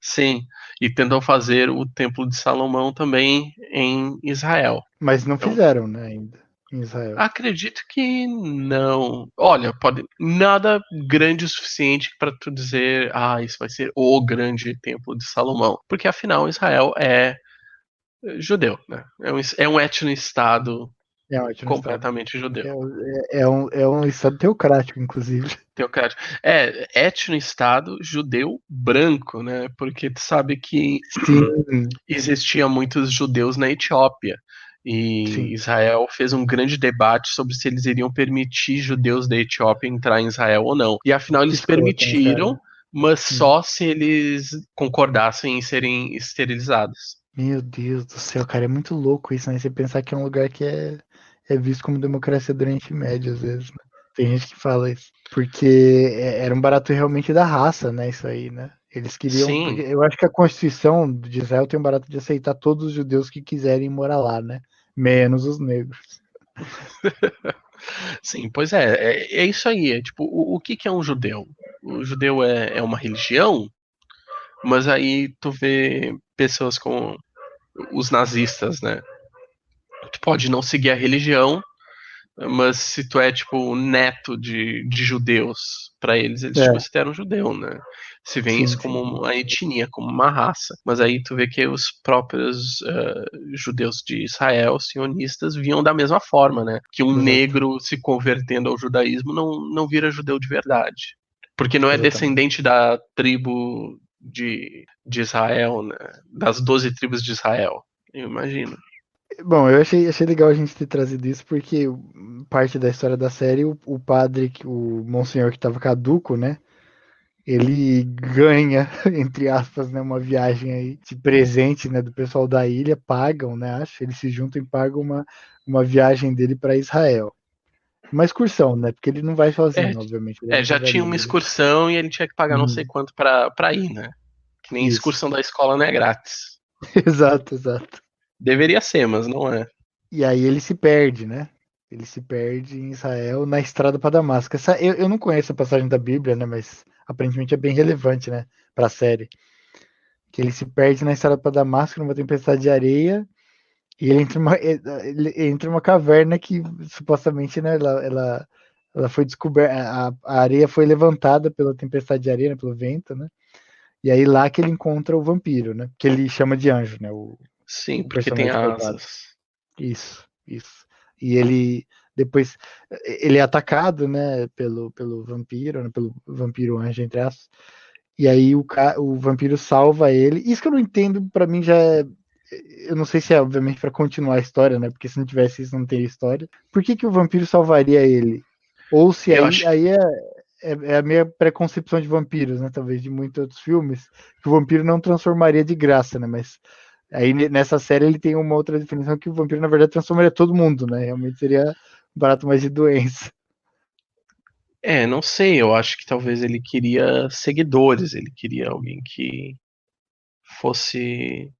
sim, e tentam fazer o Templo de Salomão também em Israel. mas não Então, fizeram, né, ainda, em Israel. acredito que não. Olha, pode nada grande o suficiente para tu dizer, isso vai ser o grande Templo de Salomão, porque afinal Israel é judeu, né? É um etno-estado É ótimo estado. completamente judeu. É um estado teocrático, inclusive. Teocrático. Etno-estado judeu branco, né? Porque tu sabe que Sim, existia muitos judeus na Etiópia. E sim. Israel fez um grande debate sobre se eles iriam permitir judeus da Etiópia entrar em Israel ou não. E afinal Que eles escroto, né, permitiram, cara? mas Sim. só se eles concordassem em serem esterilizados. Meu Deus do céu, cara, é muito louco isso, né? Você pensar que é um lugar que é visto como democracia do Oriente Médio, às vezes, né? Tem gente que fala isso. Porque era um barato realmente da raça, né? Isso aí, né? Eles queriam. Porque Sim, eu acho que a Constituição de Israel tem um barato de aceitar todos os judeus que quiserem morar lá, né? Menos os negros. sim, pois é isso aí. É tipo, o que é um judeu? O judeu é uma religião, mas aí tu vê pessoas como os nazistas, né? Tu pode não seguir a religião, mas se tu é, tipo, neto de judeus, pra eles te É, consideram judeu, né? Se vê isso sim, como sim. uma etnia, como uma raça. Mas aí tu vê que os próprios judeus de Israel, sionistas, viam da mesma forma, né? Que um Exato, negro se convertendo ao judaísmo não vira judeu de verdade. Porque não é exatamente. descendente da tribo de Israel, né? Das 12 tribos de Israel, eu imagino. Bom, eu achei legal a gente ter trazido isso, porque parte da história da série, o padre, o monsenhor que estava caduco, né? Ele ganha, entre aspas, né, uma viagem aí de presente, né, do pessoal da ilha, pagam, né, acho, eles se juntam e pagam uma viagem dele para Israel. Uma excursão, né, porque ele não vai É, sozinho, obviamente, ele é muito já tinha uma velhinho, né? excursão e ele tinha que pagar não sei quanto pra ir, né? Que nem Isso, excursão da escola não é grátis. exato, exato. Deveria ser, mas não é. E aí ele se perde, né? Ele se perde em Israel na estrada para Damasco. Eu não conheço a passagem da Bíblia, né? Mas aparentemente é bem relevante, né? Para a série. Que ele se perde na estrada para Damasco numa tempestade de areia e ele entra uma caverna que supostamente, né? Ela foi descoberta, a areia foi levantada pela tempestade de areia, né, pelo vento, né? E aí lá que ele encontra o vampiro, né? Que ele chama de anjo, né? Sim, O porque tem personagem coitado. asas. Isso, isso. E ele depois ele é atacado, né, pelo vampiro, né, pelo vampiro anjo entre aspas. E aí o vampiro salva ele. Isso que eu não entendo, pra mim já é, eu não sei se é obviamente pra continuar a história, né? Porque se não tivesse isso não teria história. Por que que o vampiro salvaria ele? Ou se Eu aí acho que. é a minha preconcepção de vampiros, né? Talvez de muitos outros filmes, que o vampiro não transformaria de graça, né? Mas aí nessa série ele tem uma outra definição que o vampiro, na verdade, transformaria todo mundo, né? Realmente seria um barato mais de doença. Não sei, eu acho que talvez ele queria seguidores, ele queria alguém que fosse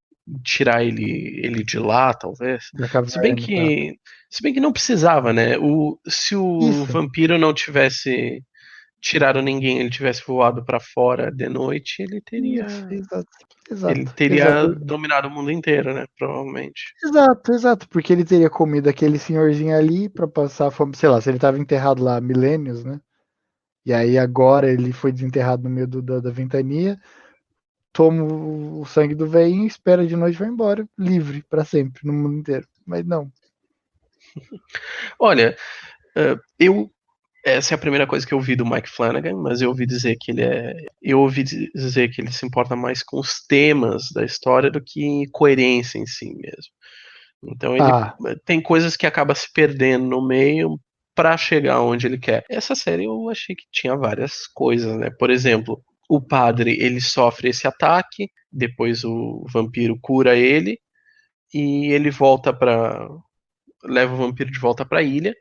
tirar ele de lá, talvez. Da Se bem caverna e tal. que. Se bem que não precisava, né? Se o Isso, vampiro não tivesse tirado ninguém, ele tivesse voado pra fora de noite, ele teria. isso, exato. Ele Exato, teria exato. dominado o mundo inteiro, né? Provavelmente. Exato, exato, porque ele teria comido aquele senhorzinho ali pra passar fome, sei lá, se ele tava enterrado lá há milênios, né? E aí agora ele foi desenterrado no meio da ventania, toma o sangue do velhinho, espera de noite e vai embora, livre pra sempre, no mundo inteiro. Mas não. Olha, eu. Essa é a primeira coisa que eu ouvi do Mike Flanagan, mas eu ouvi dizer que ele é. Eu ouvi dizer que ele se importa mais com os temas da história do que coerência em si mesmo. Então ele Ah, tem coisas que acaba se perdendo no meio para chegar onde ele quer. Essa série eu achei que tinha várias coisas, né? Por exemplo, o padre ele sofre esse ataque, depois o vampiro cura ele e ele volta para leva o vampiro de volta para a ilha,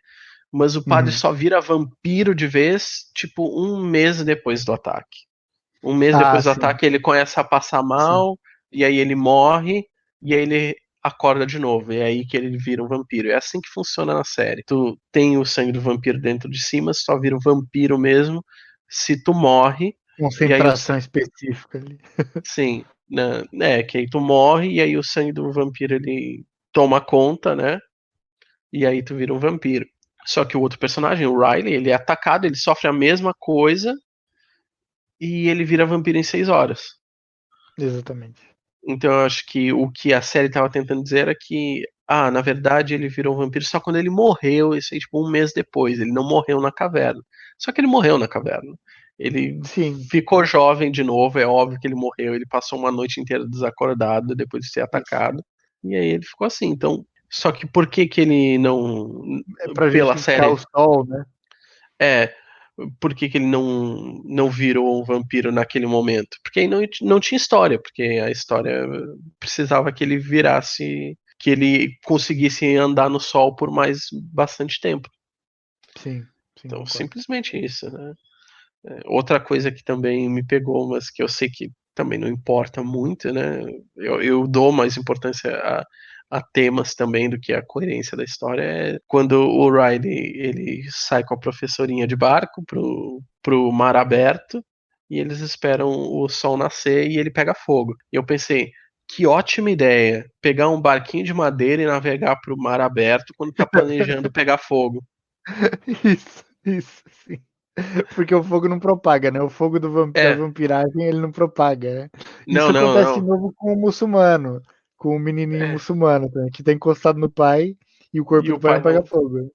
mas o padre uhum. só vira vampiro de vez tipo um mês depois do ataque. Um mês Ah, depois do sim, ataque ele começa a passar sim. mal, e aí ele morre, e aí ele acorda de novo, e é aí que ele vira um vampiro. É assim que funciona na série. Tu tem o sangue do vampiro dentro de si, mas só vira um vampiro mesmo se tu morre, e aí Concentração específica ali. sim, né, que aí tu morre, e aí o sangue do vampiro ele toma conta, né? E aí tu vira um vampiro. Só que o outro personagem, o Riley, ele é atacado, ele sofre a mesma coisa e ele vira vampiro em 6 horas. Exatamente. Então eu acho que o que a série tava tentando dizer era que, na verdade ele virou um vampiro só quando ele morreu, isso aí, tipo, um mês depois. Ele não morreu na caverna. Só que ele morreu na caverna. Ele Sim, ficou jovem de novo, é óbvio que ele morreu. Ele passou uma noite inteira desacordado depois de ser isso. atacado. E aí ele ficou assim. Então, só que por que que ele não. É pra Pela justificar o série. sol, né? É, por que que ele não virou um vampiro naquele momento? Porque aí não tinha história, porque a história precisava que ele virasse, que ele conseguisse andar no sol por mais bastante tempo. Sim, sim, Então, concordo. simplesmente isso, né? Outra coisa que também me pegou, mas que eu sei que também não importa muito, né? Eu dou mais importância a temas também do que a coerência da história. É quando o Riley ele sai com a professorinha de barco pro mar aberto e eles esperam o sol nascer e ele pega fogo. E eu pensei, que ótima ideia, pegar um barquinho de madeira e navegar pro mar aberto quando tá planejando pegar fogo. Isso, sim. Porque o fogo não propaga, né? O fogo da É, vampiragem, ele não propaga, né? não, Isso não, acontece de não. novo com o muçulmano, com o menininho É, muçulmano também, que tá encostado no pai e o e corpo o do pai pai não pega não. fogo.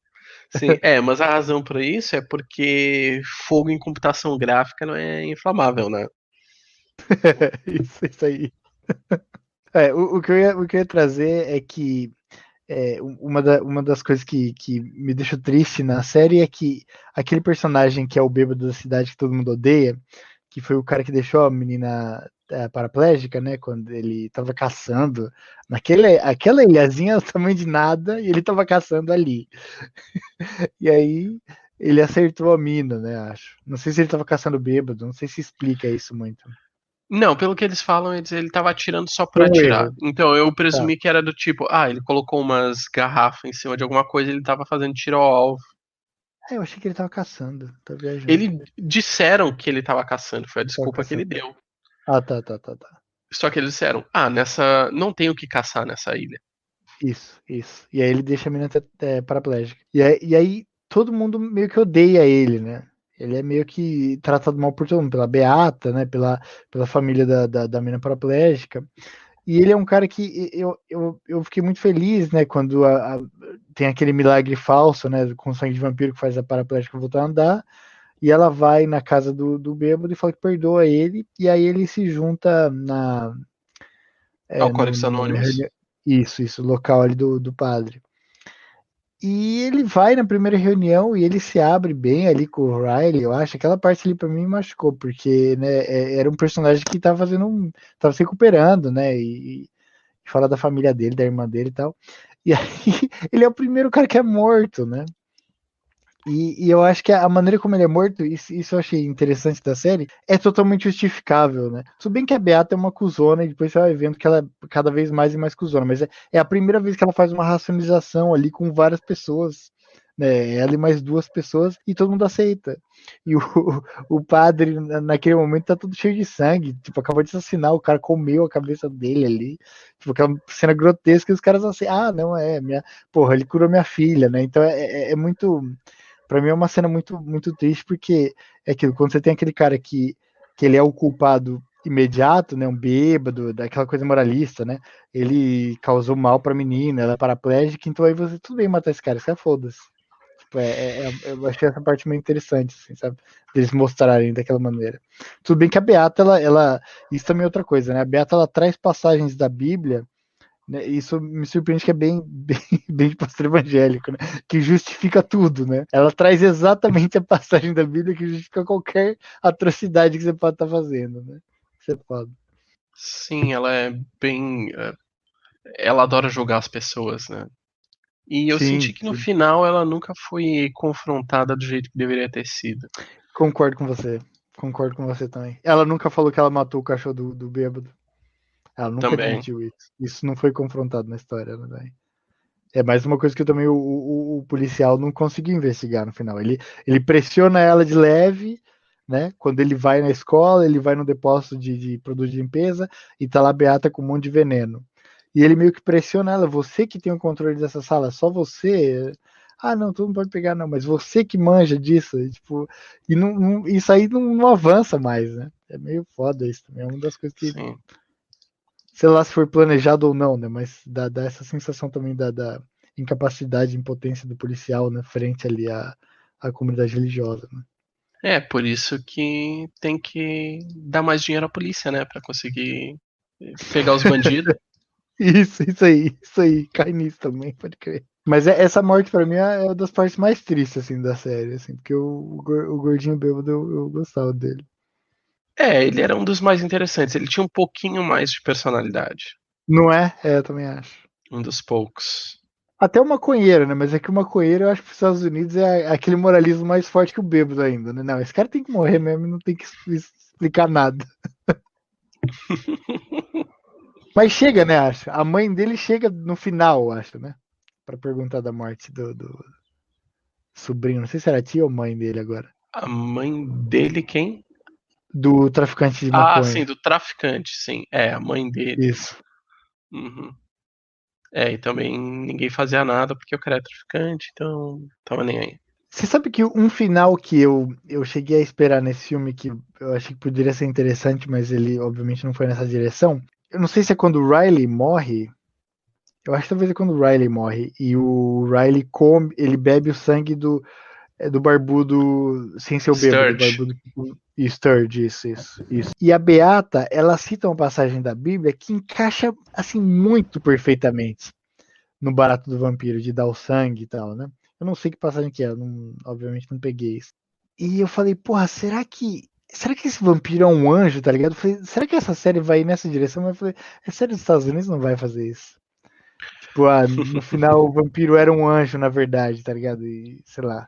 Sim, mas a razão para isso é porque fogo em computação gráfica não é inflamável, né? Isso aí. O que eu ia trazer é que uma das coisas que me deixou triste na série é que aquele personagem que é o bêbado da cidade que todo mundo odeia, que foi o cara que deixou a menina paraplégica, né? Quando ele tava caçando aquela ilhazinha do tamanho de nada e ele tava caçando ali. E aí ele acertou a mina, né? Acho. Não sei se ele tava caçando bêbado, não sei se explica isso muito. Não, pelo que eles falam, ele tava atirando só por Foi um atirar. erro. Então eu Tá. presumi que era do tipo, ele colocou umas garrafas em cima de alguma coisa e ele tava fazendo tiro ao alvo. Eu achei que ele tava caçando, tá viajando. Ele disseram que ele tava caçando, foi a Tava desculpa que ele caçando. deu. Ah, tá. Só que eles disseram, nessa não tem o que caçar nessa ilha. Isso. E aí ele deixa a menina paraplégica. E aí todo mundo meio que odeia ele, né? Ele é meio que tratado mal por todo mundo, pela Beata, né? Pela família da menina paraplégica. E ele é um cara que eu fiquei muito feliz, né? Quando tem aquele milagre falso, né? Com sangue de vampiro que faz a paraplégica voltar a andar. E ela vai na casa do bêbado e fala que perdoa ele. E aí ele se junta Alcoólicos numa Anônimos? reunião. Isso, local ali do padre. E ele vai na primeira reunião e ele se abre bem ali com o Riley, eu acho. Aquela parte ali pra mim machucou, porque né, era um personagem que tava tava se recuperando, né? E fala da família dele, da irmã dele e tal. E aí ele é o primeiro cara que é morto, né? E eu acho que a maneira como ele é morto, isso eu achei interessante da série, é totalmente justificável, né? Tudo bem que a Beata é uma cuzona e depois você vai vendo que ela é cada vez mais e mais cuzona, mas é a primeira vez que ela faz uma racionalização ali com várias pessoas, né? Ela e mais duas pessoas e todo mundo aceita. E o padre, naquele momento, tá tudo cheio de sangue, tipo, acabou de assassinar, o cara comeu a cabeça dele ali, tipo, aquela cena grotesca e os caras assim, não porra, ele curou minha filha, né? Então é muito para mim é uma cena muito triste, porque é aquilo, quando você tem aquele cara que ele é o culpado imediato, né, um bêbado, daquela coisa moralista, né, ele causou mal pra menina, ela é paraplégica, então aí você, tudo bem matar esse cara foda-se. Tipo, eu achei essa parte meio interessante, assim, sabe, deles mostrarem daquela maneira. Tudo bem que a Beata, isso também é outra coisa, né, a Beata, ela traz passagens da Bíblia, né, isso me surpreende que é bem de pastor evangélico, né? Que justifica tudo, né? Ela traz exatamente a passagem da Bíblia que justifica qualquer atrocidade que você pode estar fazendo, né? Você pode. Sim, ela é bem. Ela adora julgar as pessoas, né? E eu senti Sim, que no sim. final ela nunca foi confrontada do jeito que deveria ter sido. Concordo com você. Concordo com você também. Ela nunca falou que ela matou o cachorro do bêbado. Ela nunca Também. admitiu isso. Isso não foi confrontado na história, né? É mais uma coisa que também o policial não conseguiu investigar no final. Ele pressiona ela de leve, né? Quando ele vai na escola, ele vai no depósito de produto de limpeza e tá lá a Beata com um monte de veneno. E ele meio que pressiona ela, você que tem o controle dessa sala, só você. Ah, não, tu não pode pegar, não, mas você que manja disso. E, tipo, e isso aí não avança mais, né? É meio foda isso também. É uma das coisas que, Sim. sei lá se foi planejado ou não, né? Mas dá essa sensação também da incapacidade, impotência do policial, né? Frente ali à comunidade religiosa, né? É, por isso que tem que dar mais dinheiro à polícia, né? Pra conseguir pegar os bandidos. Isso aí, cai nisso também, pode crer. Mas essa morte pra mim é uma das partes mais tristes, assim, da série, assim, porque o gordinho bêbado eu gostava dele. É, ele era um dos mais interessantes. Ele tinha um pouquinho mais de personalidade. Não é? É, eu também acho. Um dos poucos. Até o maconheiro, né? Mas é que o maconheiro eu acho que os Estados Unidos é aquele moralismo mais forte que o bêbado ainda, né? Não, esse cara tem que morrer mesmo e não tem que explicar nada. Mas chega, né, acho. A mãe dele chega no final, acho, né? Pra perguntar da morte do sobrinho. Não sei se era tia ou mãe dele agora. A mãe dele, quem? Do traficante de Ah, sim, maconha. do traficante, sim. É, a mãe dele. Isso. Uhum. É, e também ninguém fazia nada porque o cara é traficante, então tava nem aí. Você sabe que um final que eu cheguei a esperar nesse filme, que eu achei que poderia ser interessante, mas ele obviamente não foi nessa direção. Eu não sei se é quando o Riley morre. Eu acho que talvez é quando o Riley morre. E o Riley come, ele bebe o sangue do barbudo, sem ser o bêbado, o Sturge. barbudo e Sturge, isso. E a Beata, ela cita uma passagem da Bíblia que encaixa assim muito perfeitamente no barato do vampiro, de dar o sangue e tal, né? Eu não sei que passagem que é, obviamente não peguei isso. E eu falei, porra, será que esse vampiro é um anjo, tá ligado? Eu falei, será que essa série vai nessa direção? Mas eu falei, a série dos Estados Unidos não vai fazer isso. Tipo, no final o vampiro era um anjo, na verdade, tá ligado? E sei lá.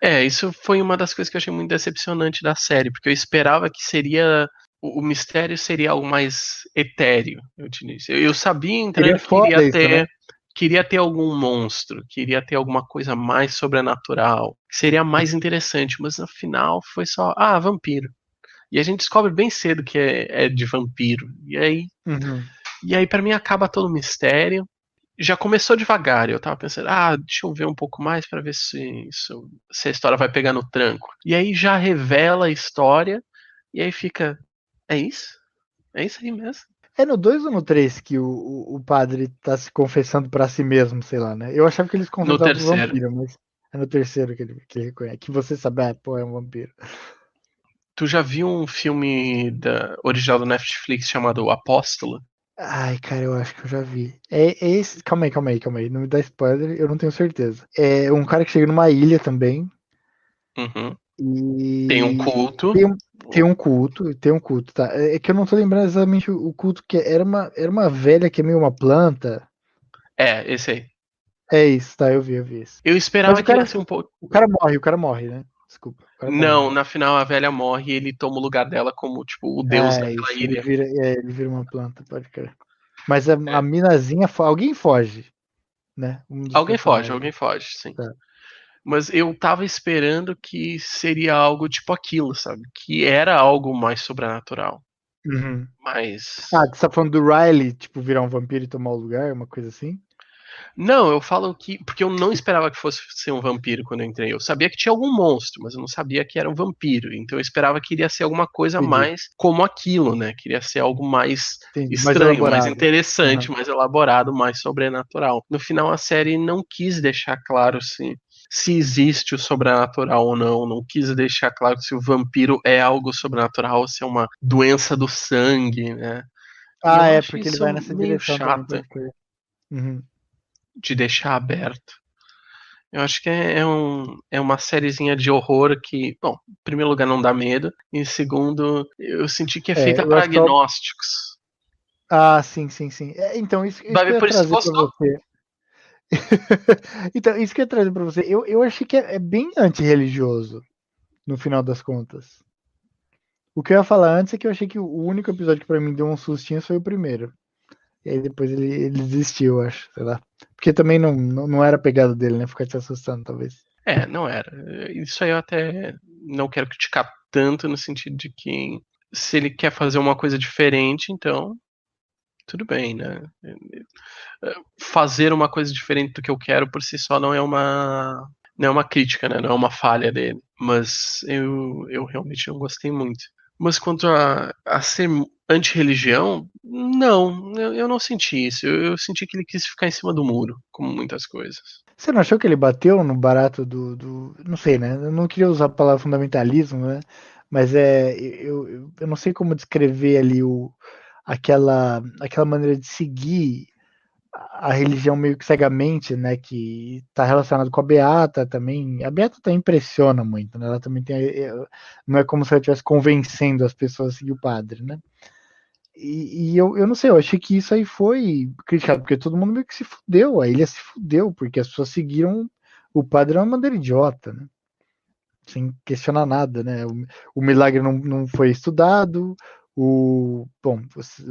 É, isso foi uma das coisas que eu achei muito decepcionante da série, porque eu esperava que seria. O mistério seria algo mais etéreo, eu te disse. Eu sabia Seria entrando que foda isso, né? queria ter algum monstro, queria ter alguma coisa mais sobrenatural, que seria mais interessante, mas no final foi só, ah, vampiro. E a gente descobre bem cedo que é de vampiro. Uhum. E aí para mim acaba todo o mistério. Já começou devagar. Eu tava pensando, ah, deixa eu ver um pouco mais pra ver se a história vai pegar no tranco. E aí já revela a história, e aí fica, é isso? É isso aí mesmo? É no 2 ou no 3 que o padre tá se confessando pra si mesmo, sei lá, né? Eu achava que eles No confessavam pro terceiro. vampiro, mas é no terceiro que ele reconhece. Que você sabe, pô, é um vampiro. Tu já viu um filme original do Netflix chamado O Apóstolo? Ai, cara, eu acho que eu já vi. É esse. Calma aí. Não me dá spoiler, eu não tenho certeza. É um cara que chega numa ilha também. Uhum. Tem um E culto. tem um culto, tá? É que eu não tô lembrando exatamente o culto que é. Era uma velha que é meio uma planta. É, esse aí. É isso, tá? Eu vi isso. Eu Mas esperava o que cara, ia ser um pouco. o cara morre, né? Desculpa, o cara morre, Não, né? na final a velha morre e ele toma o lugar dela como, tipo, o deus Ah, é daquela isso. Ele ilha. vira, ele vira uma planta, pode crer. Mas a minazinha, alguém foge, né? Um dos Alguém personagens. foge, sim. Tá. Mas eu tava esperando que seria algo tipo aquilo, sabe? Que era algo mais sobrenatural. Uhum. Ah, Mas. você tá falando do Riley, tipo, virar um vampiro e tomar o lugar, uma coisa assim? Não, eu falo que. Porque eu não esperava que fosse ser um vampiro quando eu entrei. Eu sabia que tinha algum monstro, mas eu não sabia que era um vampiro. Então eu esperava que iria ser alguma coisa Entendi. mais como aquilo, né? Queria ser algo mais Entendi. Mais estranho, mais elaborado. interessante, Uhum. mais elaborado, mais sobrenatural. No final, a série não quis deixar claro se existe o sobrenatural ou não. Não quis deixar claro se o vampiro é algo sobrenatural ou se é uma doença do sangue, né? E Ah, eu é, acho porque ele isso vai nessa meio direção também, chato pode crer. Uhum. de deixar aberto. Eu acho que é uma sériezinha de horror que, bom, em primeiro lugar não dá medo, em segundo, eu senti que é É, feita eu para acho que agnósticos. Ah, sim. Então, isso Vai que ver eu ia por isso que trazer pra gostou? você. Então, isso que eu ia trazer pra você. Eu achei que é bem antirreligioso, no final das contas. O que eu ia falar antes é que eu achei que o único episódio que pra mim deu um sustinho foi o primeiro. E aí depois ele desistiu, acho, sei lá. Porque também não era a pegada dele, né? Ficar te assustando, talvez. Não era. Isso aí eu até não quero criticar tanto no sentido de que se ele quer fazer uma coisa diferente, então tudo bem, né? Fazer uma coisa diferente do que eu quero por si só não é uma crítica, né? Não é uma falha dele. Mas eu realmente não gostei muito. Mas quanto a ser anti-religião, não, eu não senti isso. Eu senti que ele quis ficar em cima do muro, como muitas coisas. Você não achou que ele bateu no barato do. Não sei, né? Eu não queria usar a palavra fundamentalismo, né? Mas eu não sei como descrever ali aquela maneira de seguir a religião meio que cegamente, né? Que está relacionado com a Beata também. A Beata também impressiona muito, né? Ela também tem. Não é como se ela estivesse convencendo as pessoas a seguir o padre, né? E eu não sei, eu achei que isso aí foi criticado, porque todo mundo meio que se fudeu, a ilha se fudeu, porque as pessoas seguiram o padre de uma maneira idiota, né? Sem questionar nada, né? O milagre não foi estudado, bom,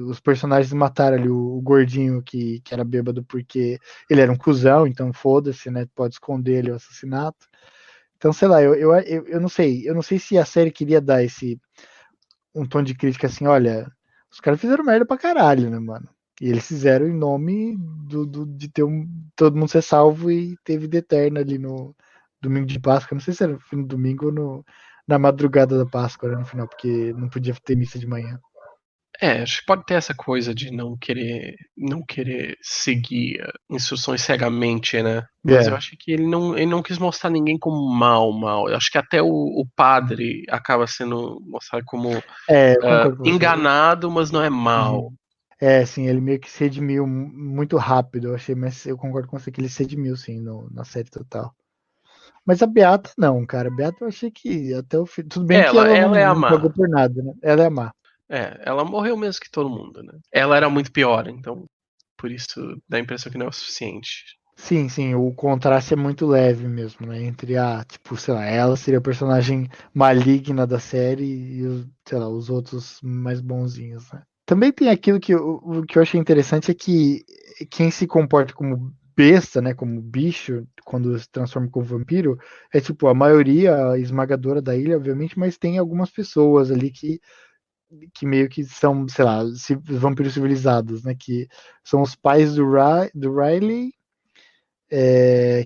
os personagens mataram ali o gordinho que era bêbado porque ele era um cuzão, então foda-se, né? Pode esconder ali o assassinato. Então, sei lá, eu não sei se a série queria dar um tom de crítica assim, olha, os caras fizeram merda pra caralho, né, mano? E eles fizeram em nome de ter todo mundo ser salvo e ter vida eterna ali no domingo de Páscoa. Não sei se era no fim do domingo ou na madrugada da Páscoa, né, no final, porque não podia ter missa de manhã. Acho que pode ter essa coisa de não querer seguir instruções cegamente, né? Mas eu É, acho que ele não quis mostrar ninguém como mal. Eu acho que até o padre acaba sendo mostrado como eu concordo com você. enganado, mas não é mal. Uhum. É, sim, ele meio que se redimiu muito rápido, eu achei, mas eu concordo com você que ele se redimiu, sim, na série total. Mas a Beata não, cara. A Beata eu achei que até o fim. Tudo bem que Ela, ela ela é a não má. pagou por nada, né? Ela é a má. Ela morreu mesmo que todo mundo, né? Ela era muito pior, então por isso dá a impressão que não é o suficiente. Sim, sim, o contraste é muito leve mesmo, né? Entre tipo, sei lá, ela seria a personagem maligna da série e, sei lá, os outros mais bonzinhos, né? Também tem aquilo o que eu achei interessante é que quem se comporta como besta, né, como bicho, quando se transforma como vampiro, é tipo a maioria esmagadora da ilha, obviamente, mas tem algumas pessoas ali que meio que são, sei lá, vampiros civilizados, né? Que são os pais do Riley,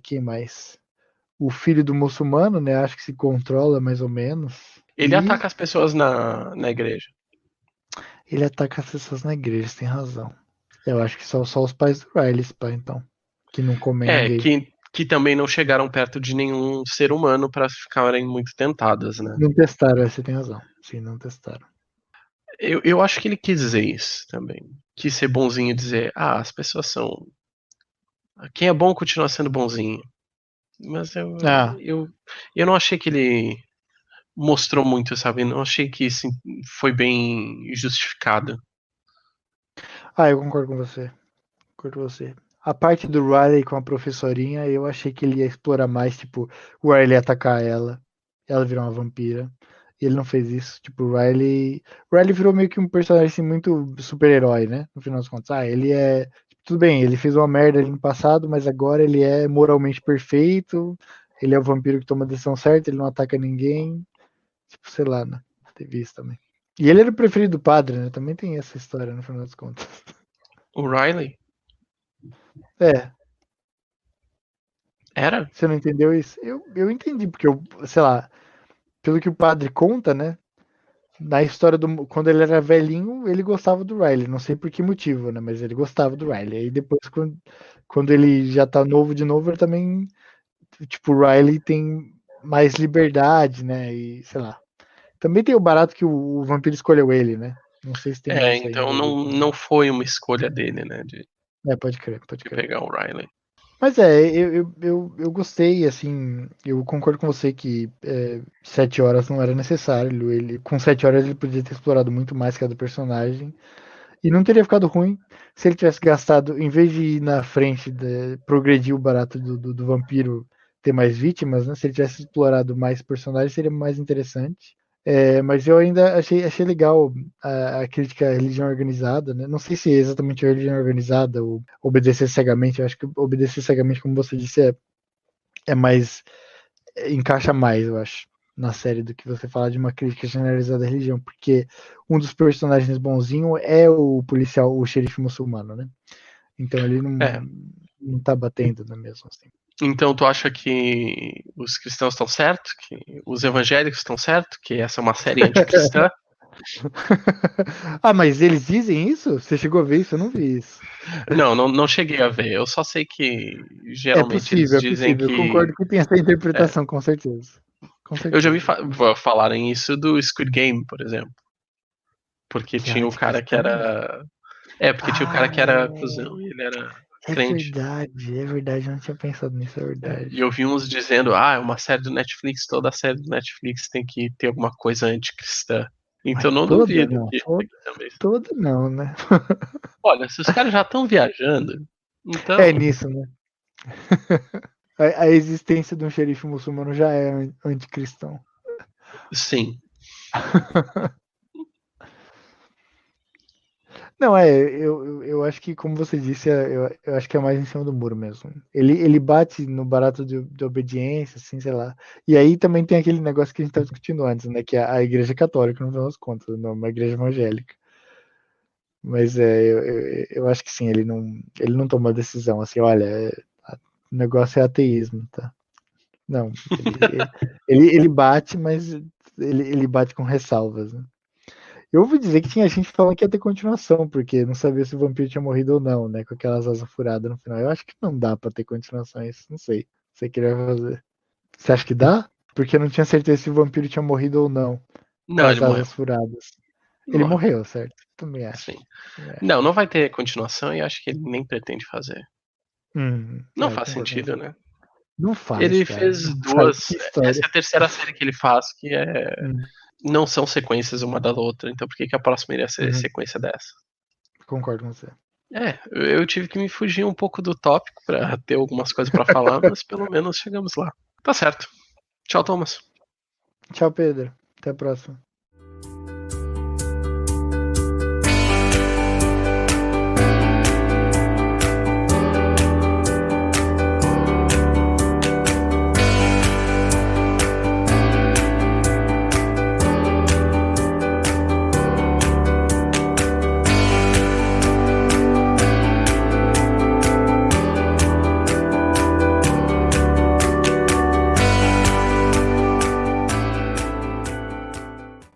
quem mais? O filho do muçulmano, né? Acho que se controla mais ou menos. Ele E ataca as pessoas na igreja. ele ataca as pessoas na igreja, você tem razão. Eu acho que são só os pais do Riley, pá, então. Que não comem ninguém. Que também não chegaram perto de nenhum ser humano para ficarem muito tentadas, né? Não testaram, você tem razão. Sim, não testaram. Eu acho que ele quis dizer isso também. Quis ser bonzinho e dizer, as pessoas são. Quem é bom continua sendo bonzinho. Mas Ah, eu não achei que ele mostrou muito, sabe? Não achei que isso foi bem justificado. eu concordo com você. Concordo com você. A parte do Riley com a professorinha, eu achei que ele ia explorar mais, tipo, o Riley ia atacar ela virar uma vampira. E ele não fez isso. Tipo, o Riley virou meio que um personagem assim, muito super-herói, né? No final das contas. Ele é. Tudo bem, ele fez uma merda ali no passado, mas agora ele é moralmente perfeito. Ele é o vampiro que toma a decisão certa, ele não ataca ninguém. Tipo, sei lá, né? Teve isso também. E ele era o preferido do padre, né? Também tem essa história no final das contas. O Riley É, era? você não entendeu isso? Eu entendi, porque sei lá, pelo que o padre conta, né? Na história quando ele era velhinho, ele gostava do Riley. Não sei por que motivo, né? Mas ele gostava do Riley. Aí depois, quando ele já tá novo de novo, ele também. Tipo, o Riley tem mais liberdade, né? E sei lá. Também tem o barato que o vampiro escolheu ele, né? Não sei se tem isso aí Então envolvido não também. foi uma escolha dele, né? Pode crer, pode De crer. pegar o Riley. Mas eu gostei, assim, eu concordo com você que 7 horas não era necessário. Com 7 horas ele podia ter explorado muito mais cada personagem. E não teria ficado ruim se ele tivesse gastado, em vez de ir na frente, progredir o barato do vampiro ter mais vítimas, né? Se ele tivesse explorado mais personagens, seria mais interessante. Mas eu ainda achei legal a crítica à religião organizada, né? Não sei se é exatamente a religião organizada ou obedecer cegamente. Eu acho que obedecer cegamente, como você disse, é mais. Encaixa mais, eu acho, na série do que você falar de uma crítica generalizada à religião, porque um dos personagens bonzinho é o policial, o xerife muçulmano, né? Então ele É. não tá batendo, não é mesmo assim. Então tu acha que os cristãos estão certos, que os evangélicos estão certos, que essa é uma série anticristã? Ah, mas eles dizem isso? Você chegou a ver isso? Eu não vi isso. Não cheguei a ver. Eu só sei que geralmente eles É dizem possível. Eu que. concordo que tem essa É, interpretação, com certeza. Com eu já vi certeza. falarem isso do Squid Game, por exemplo. Porque Que é tinha o cara que anticristão? era. É, porque tinha o cara Ah, que era cuzão e ele era crente. é verdade, eu não tinha pensado nisso, é É, verdade. e eu vi uns dizendo, é uma série do Netflix, toda série do Netflix tem que ter alguma coisa anticristã. Mas Então não toda duvido não, que aqui também. toda não, né? Olha, se os caras já estão viajando, É então, nisso, né? A existência de um xerife muçulmano já é anticristão. sim. Não, eu acho que, como você disse, eu acho que é mais em cima do muro mesmo. Ele bate no barato de obediência, assim, sei lá. E aí também tem aquele negócio que a gente estava discutindo antes, né? Que é a igreja católica, no final das contas, não, uma igreja evangélica. Mas eu acho que sim, ele não toma decisão assim, olha, o negócio é ateísmo, tá? Não, ele bate, mas ele bate com ressalvas, né? Eu ouvi dizer que tinha gente falando que ia ter continuação, porque não sabia se o vampiro tinha morrido ou não, né? Com aquelas asas furadas no final. Eu acho que não dá pra ter continuações, não sei. Você queria fazer. Você acha que dá? Porque eu não tinha certeza se o vampiro tinha morrido ou não, com Não, ele as morreu. asas furadas. Ele Morreu. morreu, certo? Também acho. Sim. Também acho. Não vai ter continuação e acho que ele nem pretende fazer. Não faz Concordo com sentido, você. né? Não faz, Ele cara. fez Não faz. duas. Que Essa história. é a terceira série que ele faz, que é. Hum, Não são sequências uma da outra. Então por que que a próxima iria ser uhum, sequência dessa? concordo com você. É, eu tive que me fugir um pouco do tópico pra ter algumas coisas pra falar, mas pelo menos chegamos lá. Tá certo. Tchau, Thomas. Tchau, Pedro. Até a próxima.